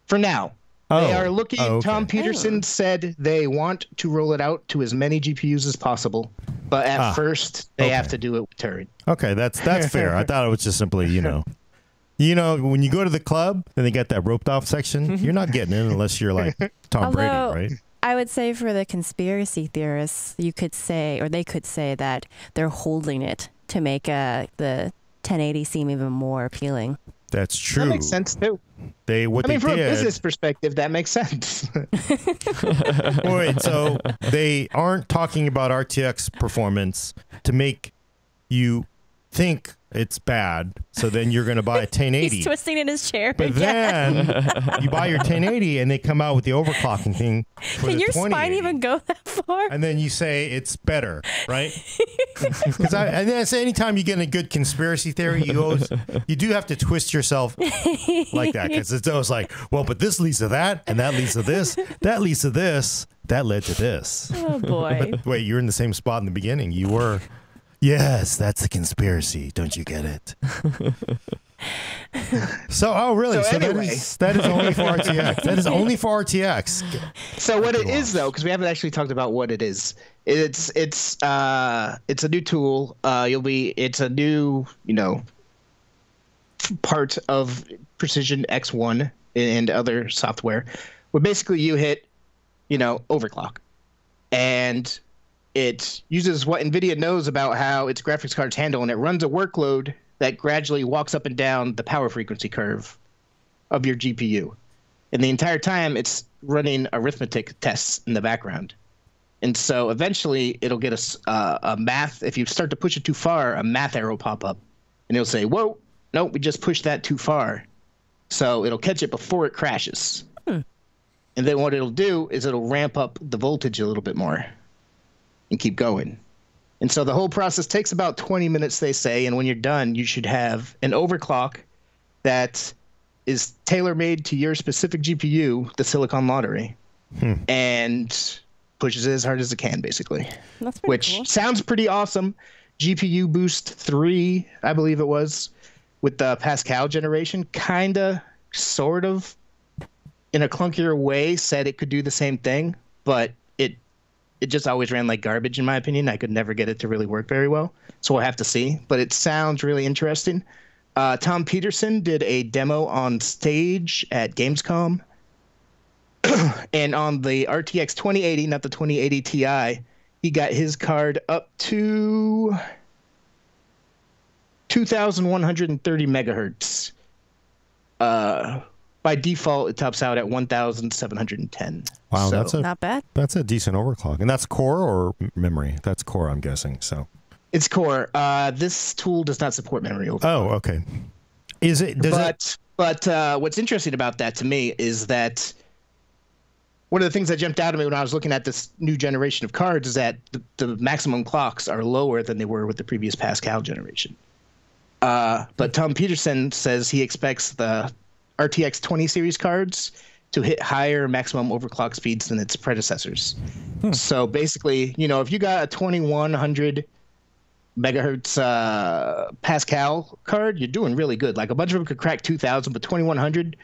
For now. They are looking. Oh, okay. Tom Peterson said they want to roll it out to as many GPUs as possible, but at first they have to do it with Turing. Okay, that's fair. I thought it was just simply, when you go to the club and they got that roped off section, you're not getting in unless you're like Tom Brady, right? I would say for the conspiracy theorists, you could say, or they could say that they're holding it to make the 1080 seem even more appealing. That's true. That makes sense too. From a business perspective, that makes sense. Wait, so they aren't talking about RTX performance to make you think it's bad, so then you're going to buy a 1080. He's twisting in his chair. But then you buy your 1080 and they come out with the overclocking thing. Can your spine even go that far? And then you say it's better, right? Because and then I say anytime you get a good conspiracy theory, you do have to twist yourself like that, because it's always like, well, but this leads to that, and that leads to this, that leads to this, that led to this. Oh boy! But wait, you're in the same spot in the beginning. You were. Yes, that's a conspiracy. Don't you get it? Oh, really? So anyway. that is only for RTX. That is only for RTX. So what it is, though, because we haven't actually talked about what it is. It's a new tool. It's a new, part of Precision X1 and other software, where basically you hit, overclock, and it uses what NVIDIA knows about how its graphics cards handle, and it runs a workload that gradually walks up and down the power frequency curve of your GPU. And the entire time, it's running arithmetic tests in the background. And so eventually, it'll get a math. If you start to push it too far, a math arrow will pop up. And it'll say, whoa, no, we just pushed that too far. So it'll catch it before it crashes. And then what it'll do is it'll ramp up the voltage a little bit more and keep going. And so the whole process takes about 20 minutes, they say, and when you're done, you should have an overclock that is tailor-made to your specific GPU, the Silicon Lottery, and pushes it as hard as it can, basically. That's pretty cool. Sounds pretty awesome. GPU Boost 3, I believe it was, with the Pascal generation, kind of, sort of, in a clunkier way, said it could do the same thing, but it just always ran like garbage, in my opinion. I could never get it to really work very well. So we'll have to see. But it sounds really interesting. Tom Peterson did a demo on stage at Gamescom. And on the RTX 2080, not the 2080 Ti, he got his card up to 2,130 megahertz. By default, it tops out at 1,710. Wow, so, that's not bad. That's a decent overclock, and that's core or memory. That's core, I'm guessing. So it's core. This tool does not support memory overclock. Oh, okay. Is it? But what's interesting about that to me is that one of the things that jumped out at me when I was looking at this new generation of cards is that the maximum clocks are lower than they were with the previous Pascal generation. But Tom Peterson says he expects the RTX 20 series cards to hit higher maximum overclock speeds than its predecessors. So basically, if you got a 2100 megahertz Pascal card, you're doing really good. Like a bunch of them could crack 2000, but 2100,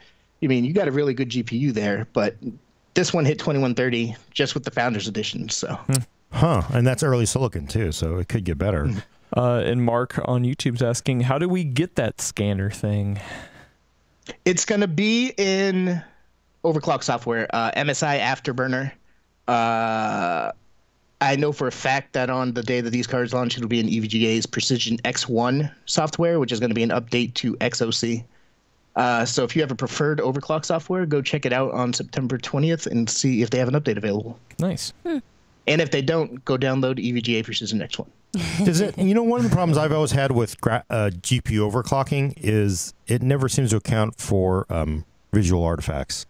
you got a really good GPU there. But this one hit 2130 just with the Founders Edition. So, and that's early silicon too, so it could get better. And Mark on YouTube's asking, how do we get that scanner thing? It's going to be in overclock software, MSI Afterburner. I know for a fact that on the day that these cards launch, it'll be in EVGA's Precision X1 software, which is going to be an update to XOC. So if you have a preferred overclock software, go check it out on September 20th and see if they have an update available. Nice. And if they don't, go download EVGA Precision X1. Does it? One of the problems I've always had with GPU overclocking is it never seems to account for visual artifacts.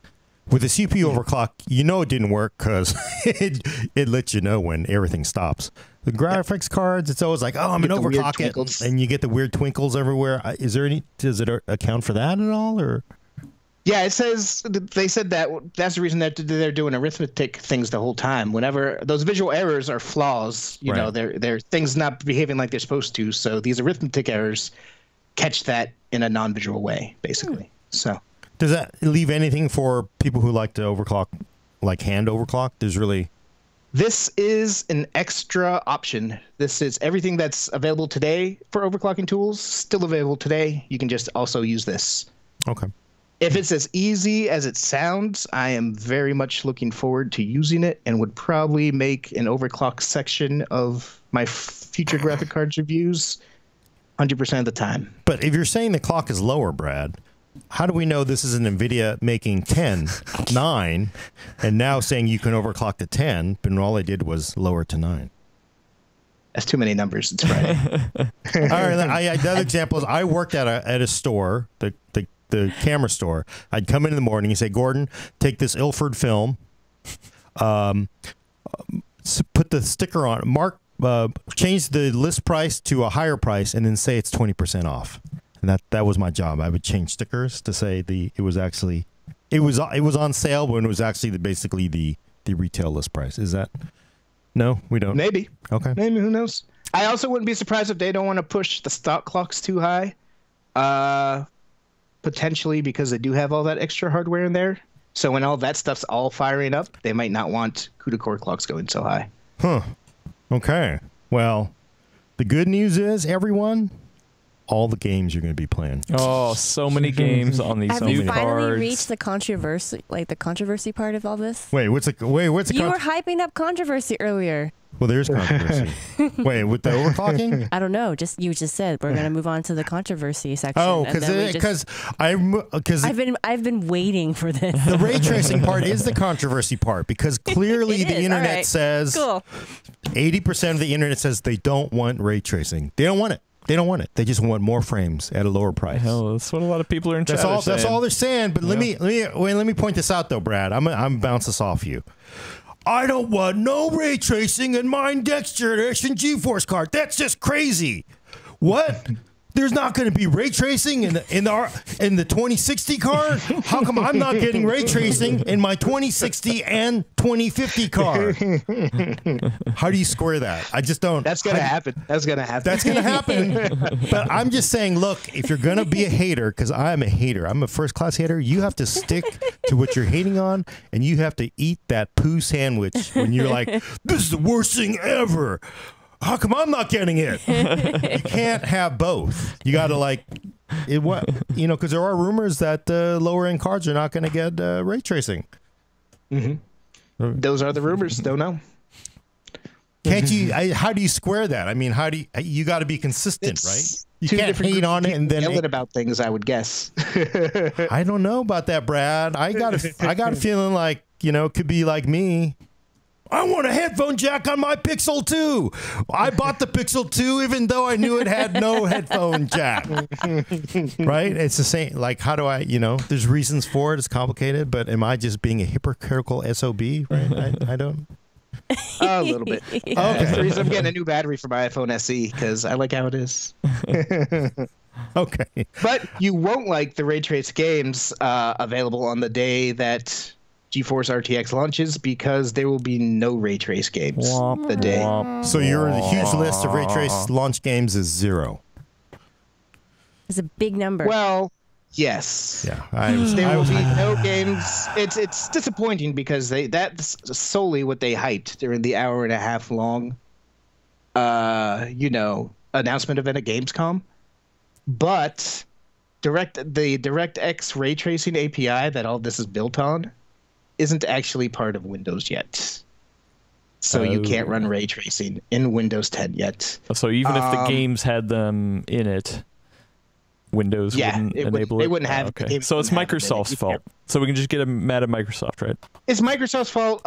With the CPU overclock, it didn't work because it lets you know when everything stops. The graphics cards, it's always like, oh, I'm going to overclock it, and you get the weird twinkles everywhere. Does it account for that at all, or? Yeah, they said that's the reason that they're doing arithmetic things the whole time. Whenever those visual errors are flaws, they're things not behaving like they're supposed to. So these arithmetic errors catch that in a non-visual way, basically. So does that leave anything for people who like to overclock, like hand overclock? This is an extra option. This is everything that's available today for overclocking tools, still available today. You can just also use this. Okay. If it's as easy as it sounds, I am very much looking forward to using it and would probably make an overclock section of my future graphic cards reviews 100% of the time. But if you're saying the clock is lower, Brad, how do we know this is an NVIDIA making 10, 9, and now saying you can overclock to 10, but all they did was lower to 9? That's too many numbers. It's Friday. All right. Another example is I worked at a store, the camera store. I'd come in the morning and say, Gordon, take this Ilford film, put the sticker on, change the list price to a higher price, and then say it's 20% off. And that was my job. I would change stickers to say it was on sale when it was actually basically the retail list price. Is that? No, we don't. Maybe. Okay. Maybe, who knows? I also wouldn't be surprised if they don't want to push the stock clocks too high. Potentially because they do have all that extra hardware in there. So when all that stuff's all firing up, they might not want CUDA core clocks going so high. Huh. Okay. Well, the good news is, everyone, all the games you're going to be playing. Oh, so many games on these Have new we finally cards. reached the controversy part of all this? Wait, what's the You were hyping up controversy earlier. Well, there's controversy. Wait, with the overclocking? I don't know. You just said we're going to move on to the controversy section. Oh, and then we just- because I've been waiting for this. the ray tracing part is the controversy part, because clearly It the is. internet All right. says Cool. 80% of the internet says they don't want ray tracing. They don't want it. They don't want it. They just want more frames at a lower price. Hell, that's what a lot of people are in chat That's all. are saying. That's all they're saying. But let me point this out though, Brad. I'm bounce this off you. I don't want no ray tracing in my next generation GeForce card. That's just crazy. What? There's not going to be ray tracing in the 2060 card? How come I'm not getting ray tracing in my 2060 and 2050 card? How do you square that? I just don't. That's going to happen. That's going to happen. That's going to happen. But I'm just saying, look, if you're going to be a hater, because I'm a hater, I'm a first-class hater, you have to stick to what you're hating on, and you have to eat that poo sandwich when you're like, this is the worst thing ever. How come I'm not getting it? You can't have both. You got to because there are rumors that lower-end cards are not going to get ray tracing. Mm-hmm. Those are the rumors. Don't know. Can't you? How do you square that? I mean, you got to be consistent, right? You can't hate on it and then yell about things. I would guess. I don't know about that, Brad. I got a feeling like, it could be like me. I want a headphone jack on my Pixel 2. I bought the Pixel 2 even though I knew it had no headphone jack. Right? It's the same. Like, how do I, there's reasons for it. It's complicated, but am I just being a hypocritical SOB? Right? I don't. A little bit. Okay. That's the reason I'm getting a new battery for my iPhone SE, because I like how it is. Okay. But you won't like the ray trace games available on the day that GeForce RTX launches, because there will be no ray trace games the day. So your huge list of ray trace launch games is 0. It's a big number. Well, yes. Yeah. There will be no games. It's disappointing because that's solely what they hyped during the hour and a half long announcement event at Gamescom. But the DirectX ray tracing API that all this is built on isn't actually part of Windows yet. So you can't run ray tracing in Windows 10 yet. So even if the games had them in it, Windows wouldn't enable it? They wouldn't have okay. it. So it's Microsoft's fault. So we can just get mad at Microsoft, right? It's Microsoft's fault.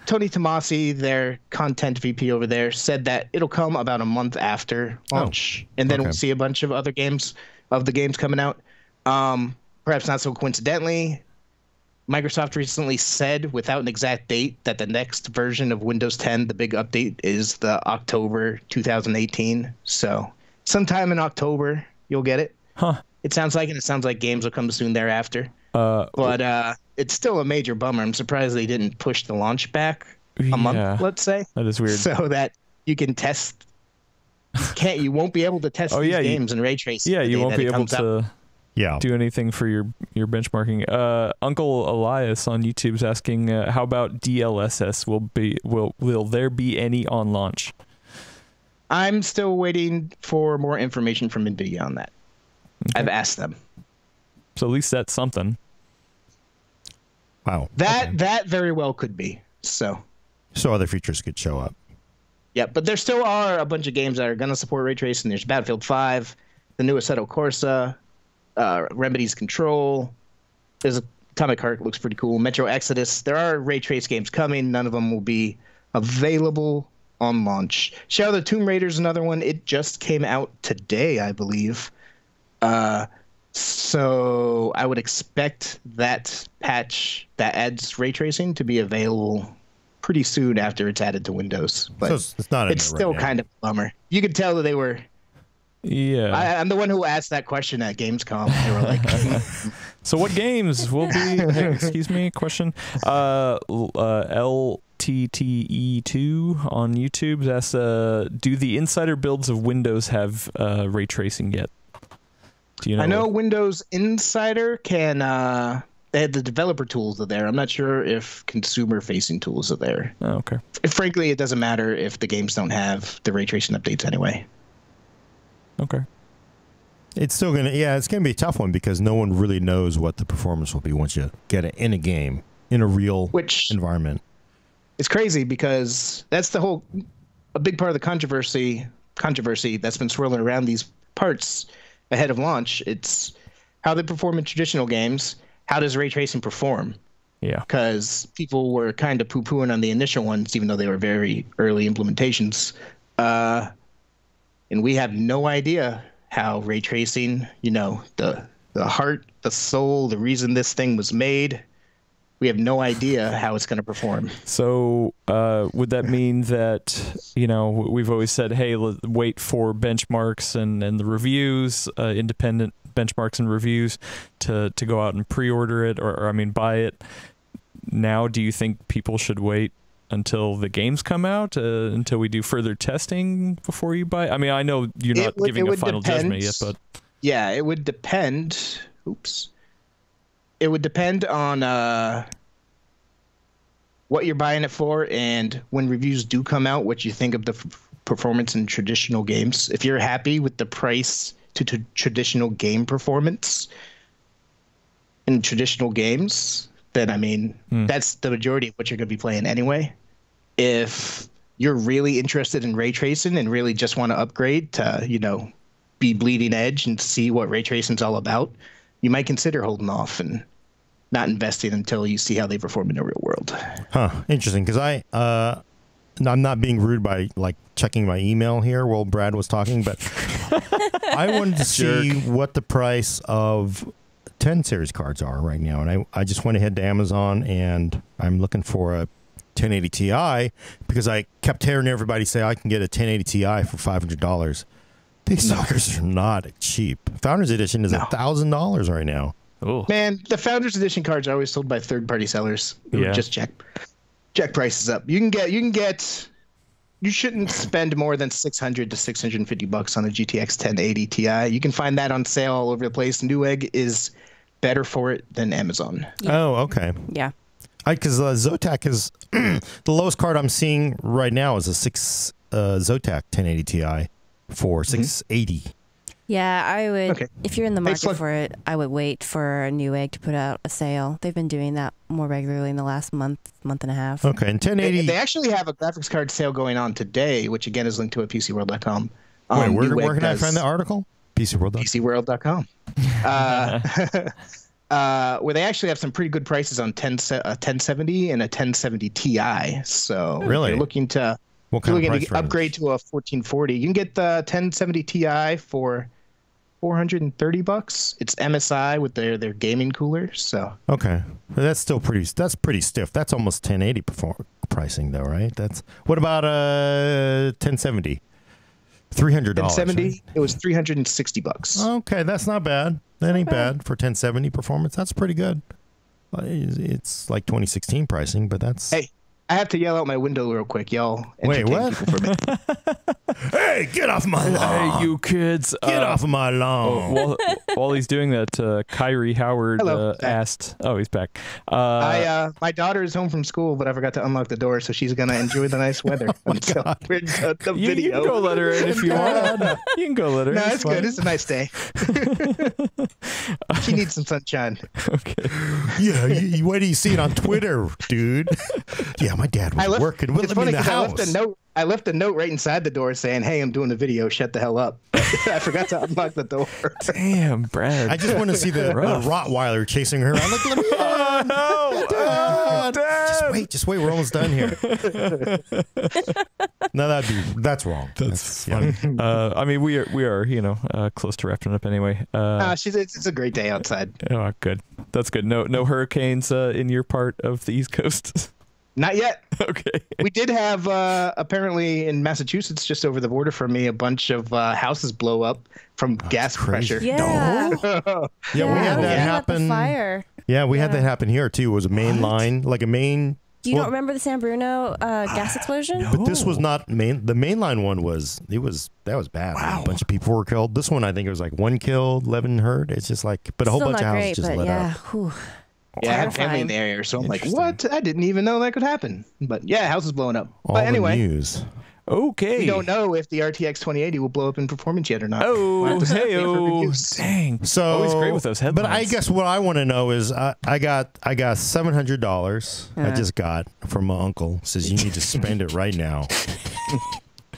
Tony Tomasi, their content VP over there, said that it'll come about a month after launch, and then we'll see a bunch of other games coming out. Perhaps not so coincidentally, Microsoft recently said, without an exact date, that the next version of Windows 10, the big update, is the October 2018. So sometime in October, you'll get it. Huh. It sounds like games will come soon thereafter. But it's still a major bummer. I'm surprised they didn't push the launch back a month, let's say. That is weird. So that you can test. You won't be able to test these games in ray tracing. Yeah, you won't be able to do anything for your benchmarking. Uncle Elias on YouTube's asking, how about DLSS? Will there be any on launch? I'm still waiting for more information from NVIDIA on that. Okay. I've asked them. So at least that's something. Wow. That very well could be. So other features could show up. yeah, but there still are a bunch of games that are going to support ray tracing. There's Battlefield 5, the new Assetto Corsa, Remedy's Control. There's Atomic Heart, looks pretty cool. Metro Exodus. There are ray trace games coming. None of them will be available on launch. Shadow of the Tomb Raider is another one. It just came out today, I believe. So I would expect that patch that adds ray tracing to be available pretty soon after it's added to Windows. But So it's not in it's there right still now. kind of a bummer. You could tell that they were. Yeah. I'm the one who asked that question at Gamescom. They were like, So what games will be? Excuse me, question. LTTE2 on YouTube asks, do the insider builds of Windows have ray tracing yet? Do you know? I know Windows Insider can. They had the developer tools are there. I'm not sure if consumer-facing tools are there. Oh, okay. Frankly, it doesn't matter if the games don't have the ray tracing updates anyway. Okay. It's still it's gonna be a tough one because no one really knows what the performance will be once you get it in a game, in a real environment. It's crazy because that's a big part of the controversy that's been swirling around these parts ahead of launch. It's how they perform in traditional games. How does ray tracing perform? Yeah. Because people were kind of poo-pooing on the initial ones, even though they were very early implementations. And we have no idea how ray tracing, the heart, the soul, the reason this thing was made, we have no idea how it's going to perform. So would that mean that, we've always said, hey, wait for benchmarks and the reviews, independent benchmarks and reviews to go out and pre-order it or buy it. Now, do you think people should wait until the games come out, until we do further testing before you buy? I know you're not giving a final judgment yet, but yeah, it would depend. It would depend on what you're buying it for, and when reviews do come out, what you think of the performance in traditional games. If you're happy with the price to traditional game performance in traditional games, then that's the majority of what you're going to be playing anyway. If you're really interested in ray tracing and really just want to upgrade to, be bleeding edge and see what ray tracing is all about, you might consider holding off and not investing until you see how they perform in the real world. Huh. Interesting. Because I'm not being rude by checking my email here while Brad was talking, but I wanted to see what the price of 10 series cards are right now. And I just went ahead to Amazon and I'm looking for a 1080 Ti because I kept hearing everybody say I can get a 1080 Ti for $500. These suckers are not cheap. Founders Edition is $1,000 right now. Oh man, the Founders Edition cards are always sold by third-party sellers. Yeah. Just check prices up. You shouldn't spend more than $600 to $650 on a GTX 1080 Ti. You can find that on sale all over the place. Newegg is better for it than Amazon. Yeah. Oh, okay. Yeah. Because Zotac is the lowest card I'm seeing right now is a Zotac 1080 Ti for $680. Yeah, I would. Okay. If you're in the Thanks, market for it, I would wait for Newegg to put out a sale. They've been doing that more regularly in the last month and a half. Okay, and 1080. They actually have a graphics card sale going on today, which again is linked to at PCWorld.com. Wait, where can I find the article? PCWorld.com. PCWorld.com. Where they actually have some pretty good prices on 1070 and a 1070 Ti. So really, if you're looking to upgrade to a 1440, you can get the 1070 Ti for $430. It's MSI with their gaming cooler. So okay, but that's still pretty stiff. That's almost 1080 pricing though, right? What about 1070? $300. 1070, right? it was $360. Okay, that's not bad. That ain't bad for 1070 performance. That's pretty good. It's like 2016 pricing, but that's. Hey, I have to yell out my window real quick, y'all. Wait, what? People for a minute. Hey, Hey, get off my lawn. Hey, you kids. Get off of my lawn. While he's doing that, Kyrie Howard Hello, Zach. asked. Oh, he's back. My daughter is home from school, but I forgot to unlock the door, so she's gonna enjoy the nice weather until we're done the You video. can go let her in if you want. You can go let her in. No, it's good. It's a nice day. She needs some sunshine. Okay. Yeah, wait till you see it on Twitter, dude. Yeah, my dad was working with It's me in funny the because house. I left a note right inside the door saying, "Hey, I'm doing a video. Shut the hell up." I forgot to unlock the door. Damn, Brad. I just want to see the Rottweiler chasing her around. Like, let me Oh, no. Dad. Just wait. We're almost done here. No, that's wrong. That's funny. I mean, we are close to wrapping up anyway. It's a great day outside. Oh, good. That's good. No hurricanes in your part of the East Coast. Not yet. Okay. We did have apparently in Massachusetts, just over the border from me, a bunch of houses blow up from gas crazy. pressure. Yeah. Yeah, we I had was that about the happen. fire. Yeah, we had that happen here too. It was a main line, like a main. You don't remember the San Bruno gas explosion? But this was not main. The mainline one was. That was bad. Wow. A bunch of people were killed. This one, I think it was like 1 killed, 11 hurt. It's just like, but a whole Still bunch of not houses great, just but lit yeah. up. Whew. Yeah, I had family in Terrifying. the area, so I'm like, Interesting. what? I didn't even know that could happen. But yeah, house is blowing up. All But anyway, the news. Okay. we don't know if the RTX 2080 will blow up in performance yet or not. We'll Oh, have to wait for hey-o. reviews. Dang. So Always great with those headlines. But I guess what I want to know is I got $700. I just got from my uncle. Says you need to spend it right now.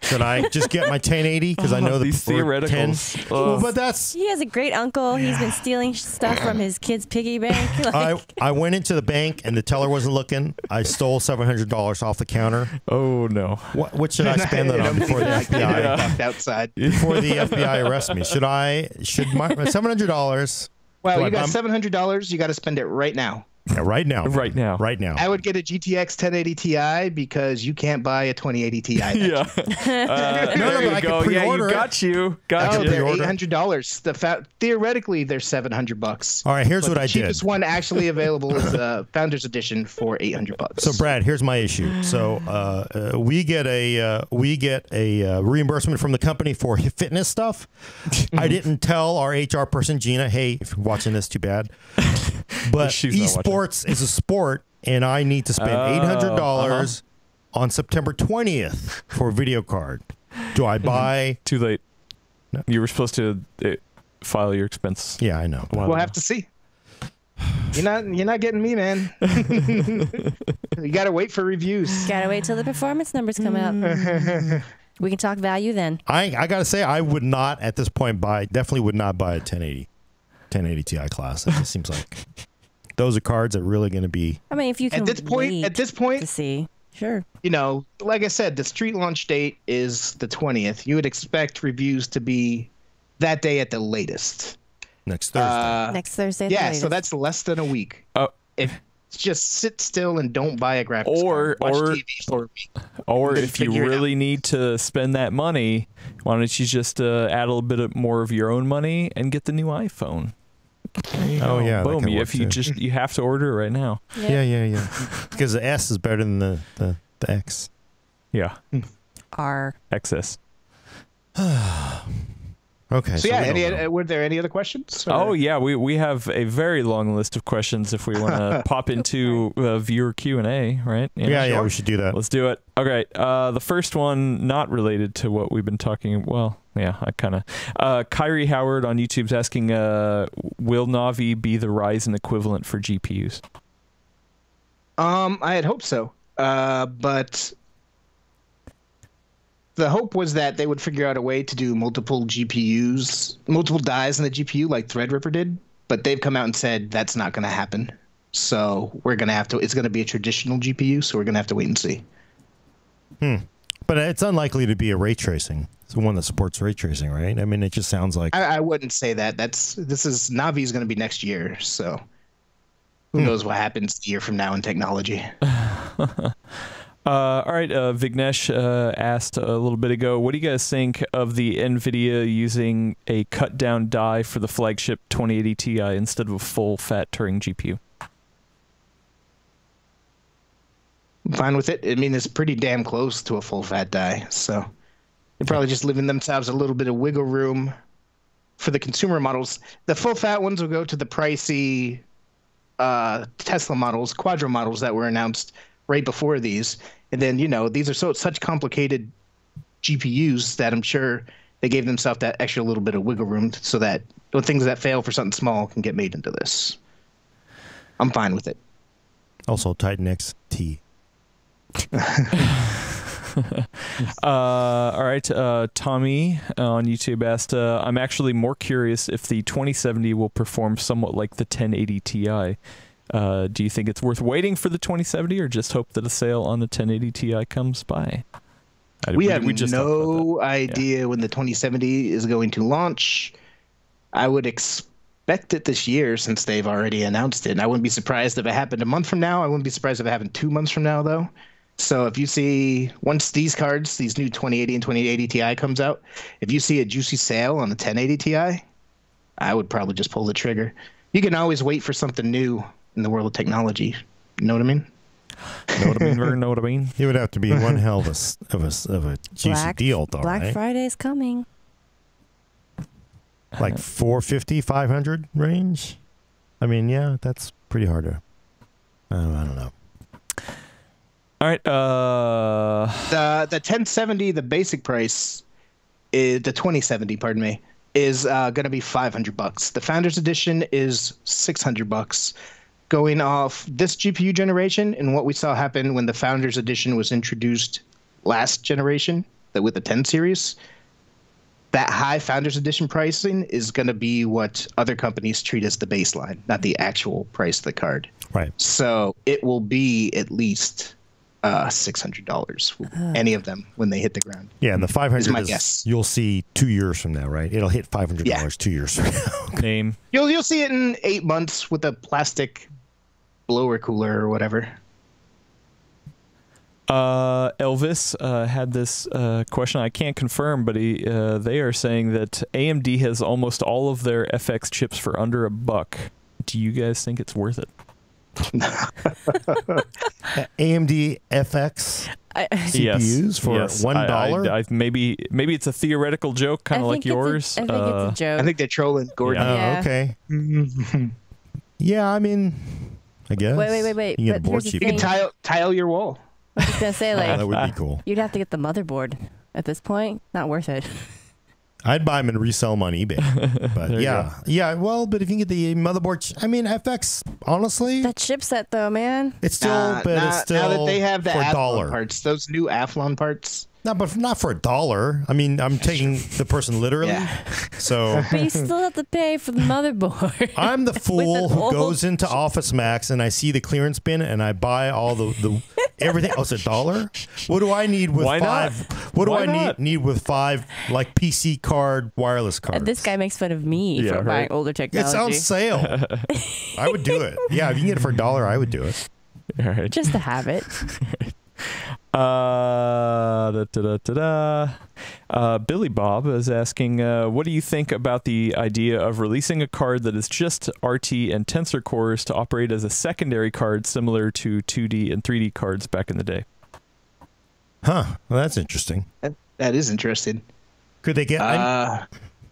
Should I just get my 1080 because I know the These theoreticals. Well, but that's He has a great uncle. He's been stealing stuff from his kid's piggy bank. Like, I went into the bank and the teller wasn't looking. I stole $700 off the counter. Oh, no. What should I spend that on before the FBI Parked outside. before the FBI arrests me? Should my $700? Well, Do I you got bump- $700. You got to spend it right now. Yeah, right now. Right now. Right now. I would get a GTX 1080 Ti because you can't buy a 2080 Ti. Yeah. No, There but you I could go. Yeah, pre-order you it. got you. Oh, Got you. they're pre-order. $800. Theoretically, they're $700. All right, here's But what the I did. cheapest one actually available is the Founders Edition for $800. So Brad, here's my issue. So we get a reimbursement from the company for fitness stuff. I didn't tell our HR person Gina, hey, if you're watching this, too bad. But She's not watching. esports is a sport, and I need to spend $800 on September 20th for a video card. Do I buy? Too late. No. You were supposed to file your expense. Yeah, I know. a while We'll ago. have to see. You're not getting me, man. You got to wait for reviews. gotta wait till the performance numbers come out. We can talk value then. I gotta say, I would not at this point definitely would not buy a 1080 Ti class. It just seems like those are cards that are really going to be. I mean, if you can At this point, to see, sure. you know, like I said, the street launch date is the 20th. You would expect reviews to be that day at the latest. Next Thursday. Next Thursday. at the Yeah, so latest. that's less than a week. Oh. If just sit still and don't buy a graphics Or- card. Watch or- TV for a week. Or Then if you figure it really need to spend that money, why don't you just add a little bit more of your own money and get the new iPhone? Oh, yeah, that boom! can work, If you too. you have to order it right now. Yeah. Because the S is better than the X. Yeah, R. excess. Okay. So yeah, we don't know. were there any other questions? Oh yeah, we have a very long list of questions if we want to pop into viewer Q&A, right? Yeah, we should do that. Let's do it. Okay, the first one not related to what we've been talking. Well, yeah, I kind of. Kyrie Howard on YouTube's asking, will Navi be the Ryzen equivalent for GPUs? I had hoped so, but the hope was that they would figure out a way to do multiple GPUs, multiple dies in the GPU like Threadripper did. But they've come out and said that's not going to happen. So we're going to have to. It's going to be a traditional GPU. So we're going to have to wait and see. But it's unlikely to be a ray tracing. It's the one that supports ray tracing, right? I mean, it just sounds like. I wouldn't say that. Navi is going to be next year. So who knows what happens a year from now in technology. All right, Vignesh asked a little bit ago, what do you guys think of the NVIDIA using a cut-down die for the flagship 2080 Ti instead of a full fat Turing GPU? I'm fine with it. I mean, it's pretty damn close to a full fat die. So They're probably just leaving themselves a little bit of wiggle room for the consumer models. The full fat ones will go to the pricey Tesla models, Quadro models that were announced right before these. And then, these are such complicated GPUs that I'm sure they gave themselves that extra little bit of wiggle room so that the things that fail for something small can get made into this. I'm fine with it. Also, Titan XT. All right. Tommy on YouTube asked, I'm actually more curious if the 2070 will perform somewhat like the 1080 Ti. Do you think it's worth waiting for the 2070 or just hope that a sale on the 1080 Ti comes by? We have no idea when the 2070 is going to launch. I would expect it this year since they've already announced it. And I wouldn't be surprised if it happened a month from now. I wouldn't be surprised if it happened 2 months from now, though. So if you see, once these cards, these new 2080 and 2080 Ti comes out, if you see a juicy sale on the 1080 Ti, I would probably just pull the trigger. You can always wait for something new in the world of technology. You know what I mean? Know what I mean? Know what I mean? It would have to be one hell of a juicy deal, though, Black right? Friday's coming. Like 450, 500 range? I mean, yeah, that's pretty hard to... I don't know. All right. The 1070, the basic price, is the 2070, pardon me, is going to be $500. The Founders Edition is $600. Going off this GPU generation and what we saw happen when the Founders Edition was introduced last generation, with the 10 series, that high Founders Edition pricing is going to be what other companies treat as the baseline, not the actual price of the card. Right. So it will be at least $600, any of them, when they hit the ground. Yeah, and the 500 is my guess. You'll see 2 years from now, right? It'll hit $500 2 years from now. Name. You'll see it in 8 months with a plastic blower cooler or whatever. Elvis had this question. I can't confirm, but they are saying that AMD has almost all of their FX chips for under $1. Do you guys think it's worth it? AMD FX CPUs for $1? Maybe it's a theoretical joke, kind of like yours. I think it's a joke. I think they're trolling Gordon. Yeah. Okay. Yeah, I mean, I guess. Wait. You can get a But board here's the chip. You can tile your wall. I was going to say, That would be cool. you'd have to get the motherboard at this point. Not worth it. I'd buy them and resell them on eBay. But yeah. Well, but if you can get the motherboard, I mean, FX, honestly, That chipset, though, man. it's still, it's still now that they have the for Athlon $1. parts, those new Athlon parts. No, but not for $1. I mean, I'm taking the person literally. Yeah. So But you still have to pay for the motherboard. I'm the fool who old- goes into Office Max and I see the clearance bin and I buy all the everything. Oh, it's $1? What do I need with Why not? What do Why I not? need with 5 like PC card, wireless cards? This guy makes fun of me Yeah, for right. buying older It's technology. on sale. I would do it. Yeah, if you can get it for $1, I would do it. All right. Just to have it. Billy Bob is asking, what do you think about the idea of releasing a card that is just RT and Tensor cores to operate as a secondary card similar to 2D and 3D cards back in the day? Huh. Well, that's interesting. That is interesting. Could they get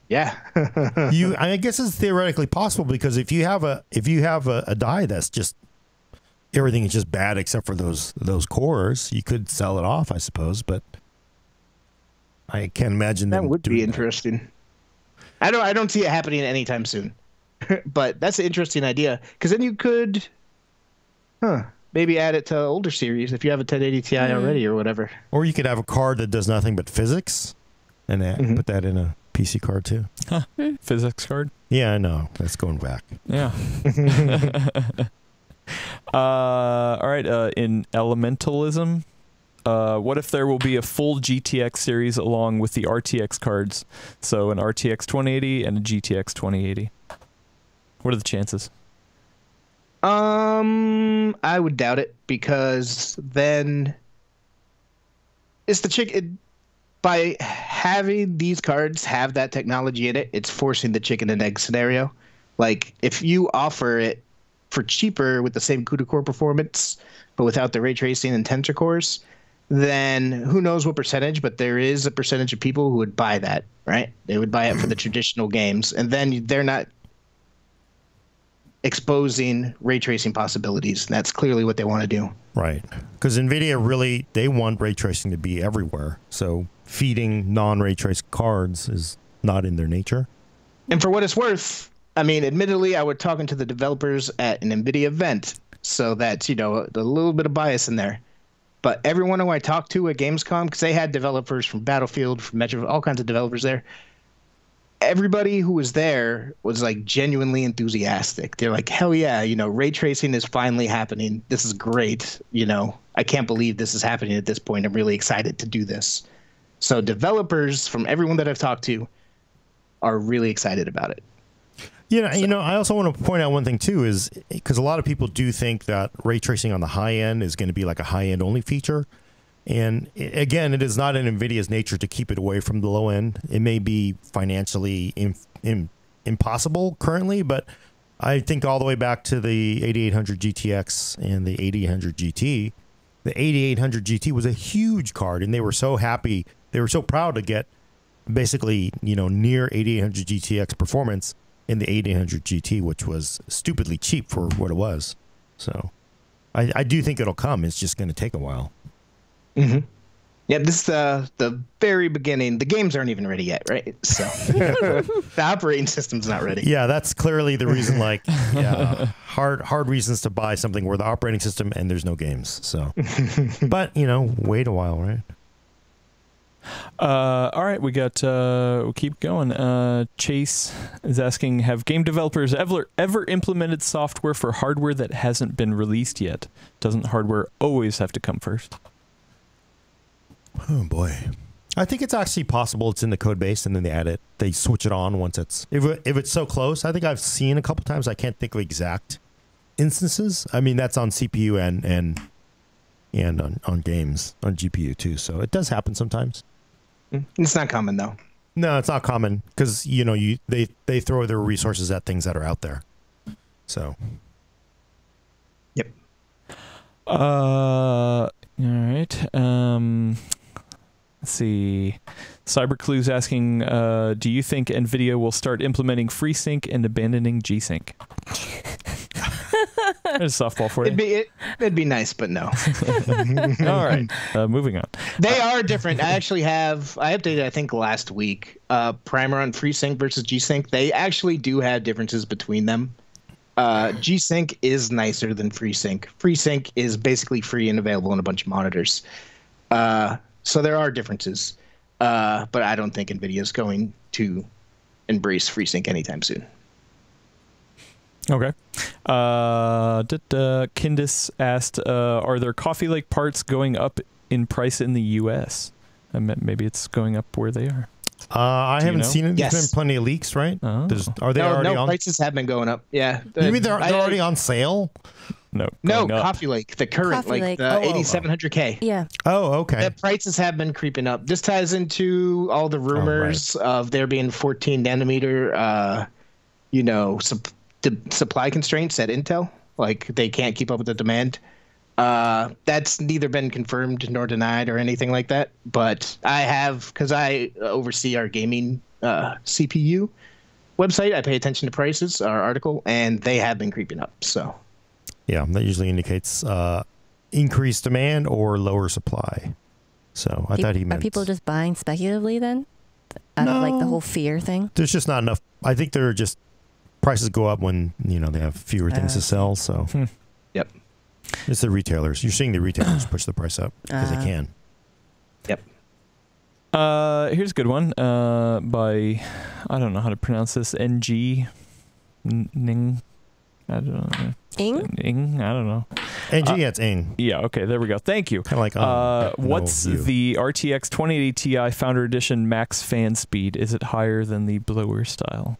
Yeah. I guess it's theoretically possible because if you have a die that's just everything is just bad except for those cores, you could sell it off, I suppose, but I can't imagine That them would doing be interesting. I don't see it happening anytime soon. But that's an interesting idea because then you could maybe add it to older series if you have a 1080 Ti already or whatever. Or you could have a card that does nothing but physics and put that in a PC card too. Physics card? Yeah, I know. That's going back. Yeah. All right. In Elementalism, what if there will be a full GTX series along with the RTX cards? So an RTX 2080 and a GTX 2080. What are the chances? I would doubt it because then it's the chicken. By having these cards have that technology in it, it's forcing the chicken and egg scenario. Like if you offer it for cheaper with the same CUDA core performance, but without the ray tracing and tensor cores, then who knows what percentage, but there is a percentage of people who would buy that, right? They would buy it for the traditional games, and then they're not exposing ray tracing possibilities. That's clearly what they want to do. Right. Because NVIDIA really, they want ray tracing to be everywhere. So feeding non-ray trace cards is not in their nature. And for what it's worth, I mean, admittedly, I was talking to the developers at an NVIDIA event, so that's, a little bit of bias in there. But everyone who I talked to at Gamescom, because they had developers from Battlefield, from Metro, all kinds of developers there, everybody who was there was like genuinely enthusiastic. They're like, hell yeah, ray tracing is finally happening. This is great. I can't believe this is happening at this point. I'm really excited to do this. So developers from everyone that I've talked to are really excited about it. I also want to point out one thing too, is because a lot of people do think that ray tracing on the high end is going to be like a high end only feature. And again, it is not in NVIDIA's nature to keep it away from the low end. It may be financially impossible currently, but I think all the way back to the 8800 GTX and the 8800 GT, the 8800 GT was a huge card, and they were so happy. They were so proud to get basically, near 8800 GTX performance in the 8800 GT, which was stupidly cheap for what it was. So I do think it'll come. It's just going to take a while. Mm-hmm. Yeah, this is the very beginning. The games aren't even ready yet, right? So the operating system's not ready. Yeah, that's clearly the reason. Hard reasons to buy something where the operating system and there's no games. So, but wait a while, right? All right, we got. We'll keep going. Chase is asking: have game developers ever implemented software for hardware that hasn't been released yet? Doesn't hardware always have to come first? Oh boy, I think it's actually possible. It's in the code base, and then they add it. They switch it on once it's if it's so close. I think I've seen a couple times. I can't think of exact instances. I mean, that's on CPU and on games on GPU too. So it does happen sometimes. It's not common though. No, it's not common because they throw their resources at things that are out there. So. Yep. All right. Let's see. Cyberclue's asking, do you think NVIDIA will start implementing FreeSync and abandoning G-Sync? There's a softball for you. It'd be nice, but no. All right. Moving on. They are different. I updated, I think, last week, primer on FreeSync versus G-Sync. They actually do have differences between them. G-Sync is nicer than FreeSync. FreeSync is basically free and available on a bunch of monitors. So there are differences. But I don't think NVIDIA is going to embrace FreeSync anytime soon. Okay. Kindis asked, are there Coffee Lake parts going up in price in the U.S.? Maybe it's going up where they are. I haven't seen it. Yes. There's been plenty of leaks, right? Oh. Are they already on? No, prices have been going up. Yeah. You mean they're already on sale? No, Coffee Lake, the current, Coffee Lake. the 8700K. Yeah. Oh, okay. The prices have been creeping up. This ties into all the rumors of there being 14 nanometer, supply constraints at Intel. Like they can't keep up with the demand. That's neither been confirmed nor denied or anything like that. But I have, because I oversee our gaming CPU website, I pay attention to prices, our article, and they have been creeping up. So. Yeah, that usually indicates increased demand or lower supply. So I thought he meant... Are people just buying speculatively then? Out of like the whole fear thing? There's just not enough. I think they're just... Prices go up when, they have fewer things to sell. So Yep. It's the retailers. You're seeing the retailers push the price up because they can. Yep. Here's a good one by... I don't know how to pronounce this. NG... Ning... I don't know. Ing? I don't know. NG, it's Ing. Yeah, okay, there we go. Thank you. Kind of like, what's the RTX 2080 Ti Founder Edition max fan speed? Is it higher than the blower style?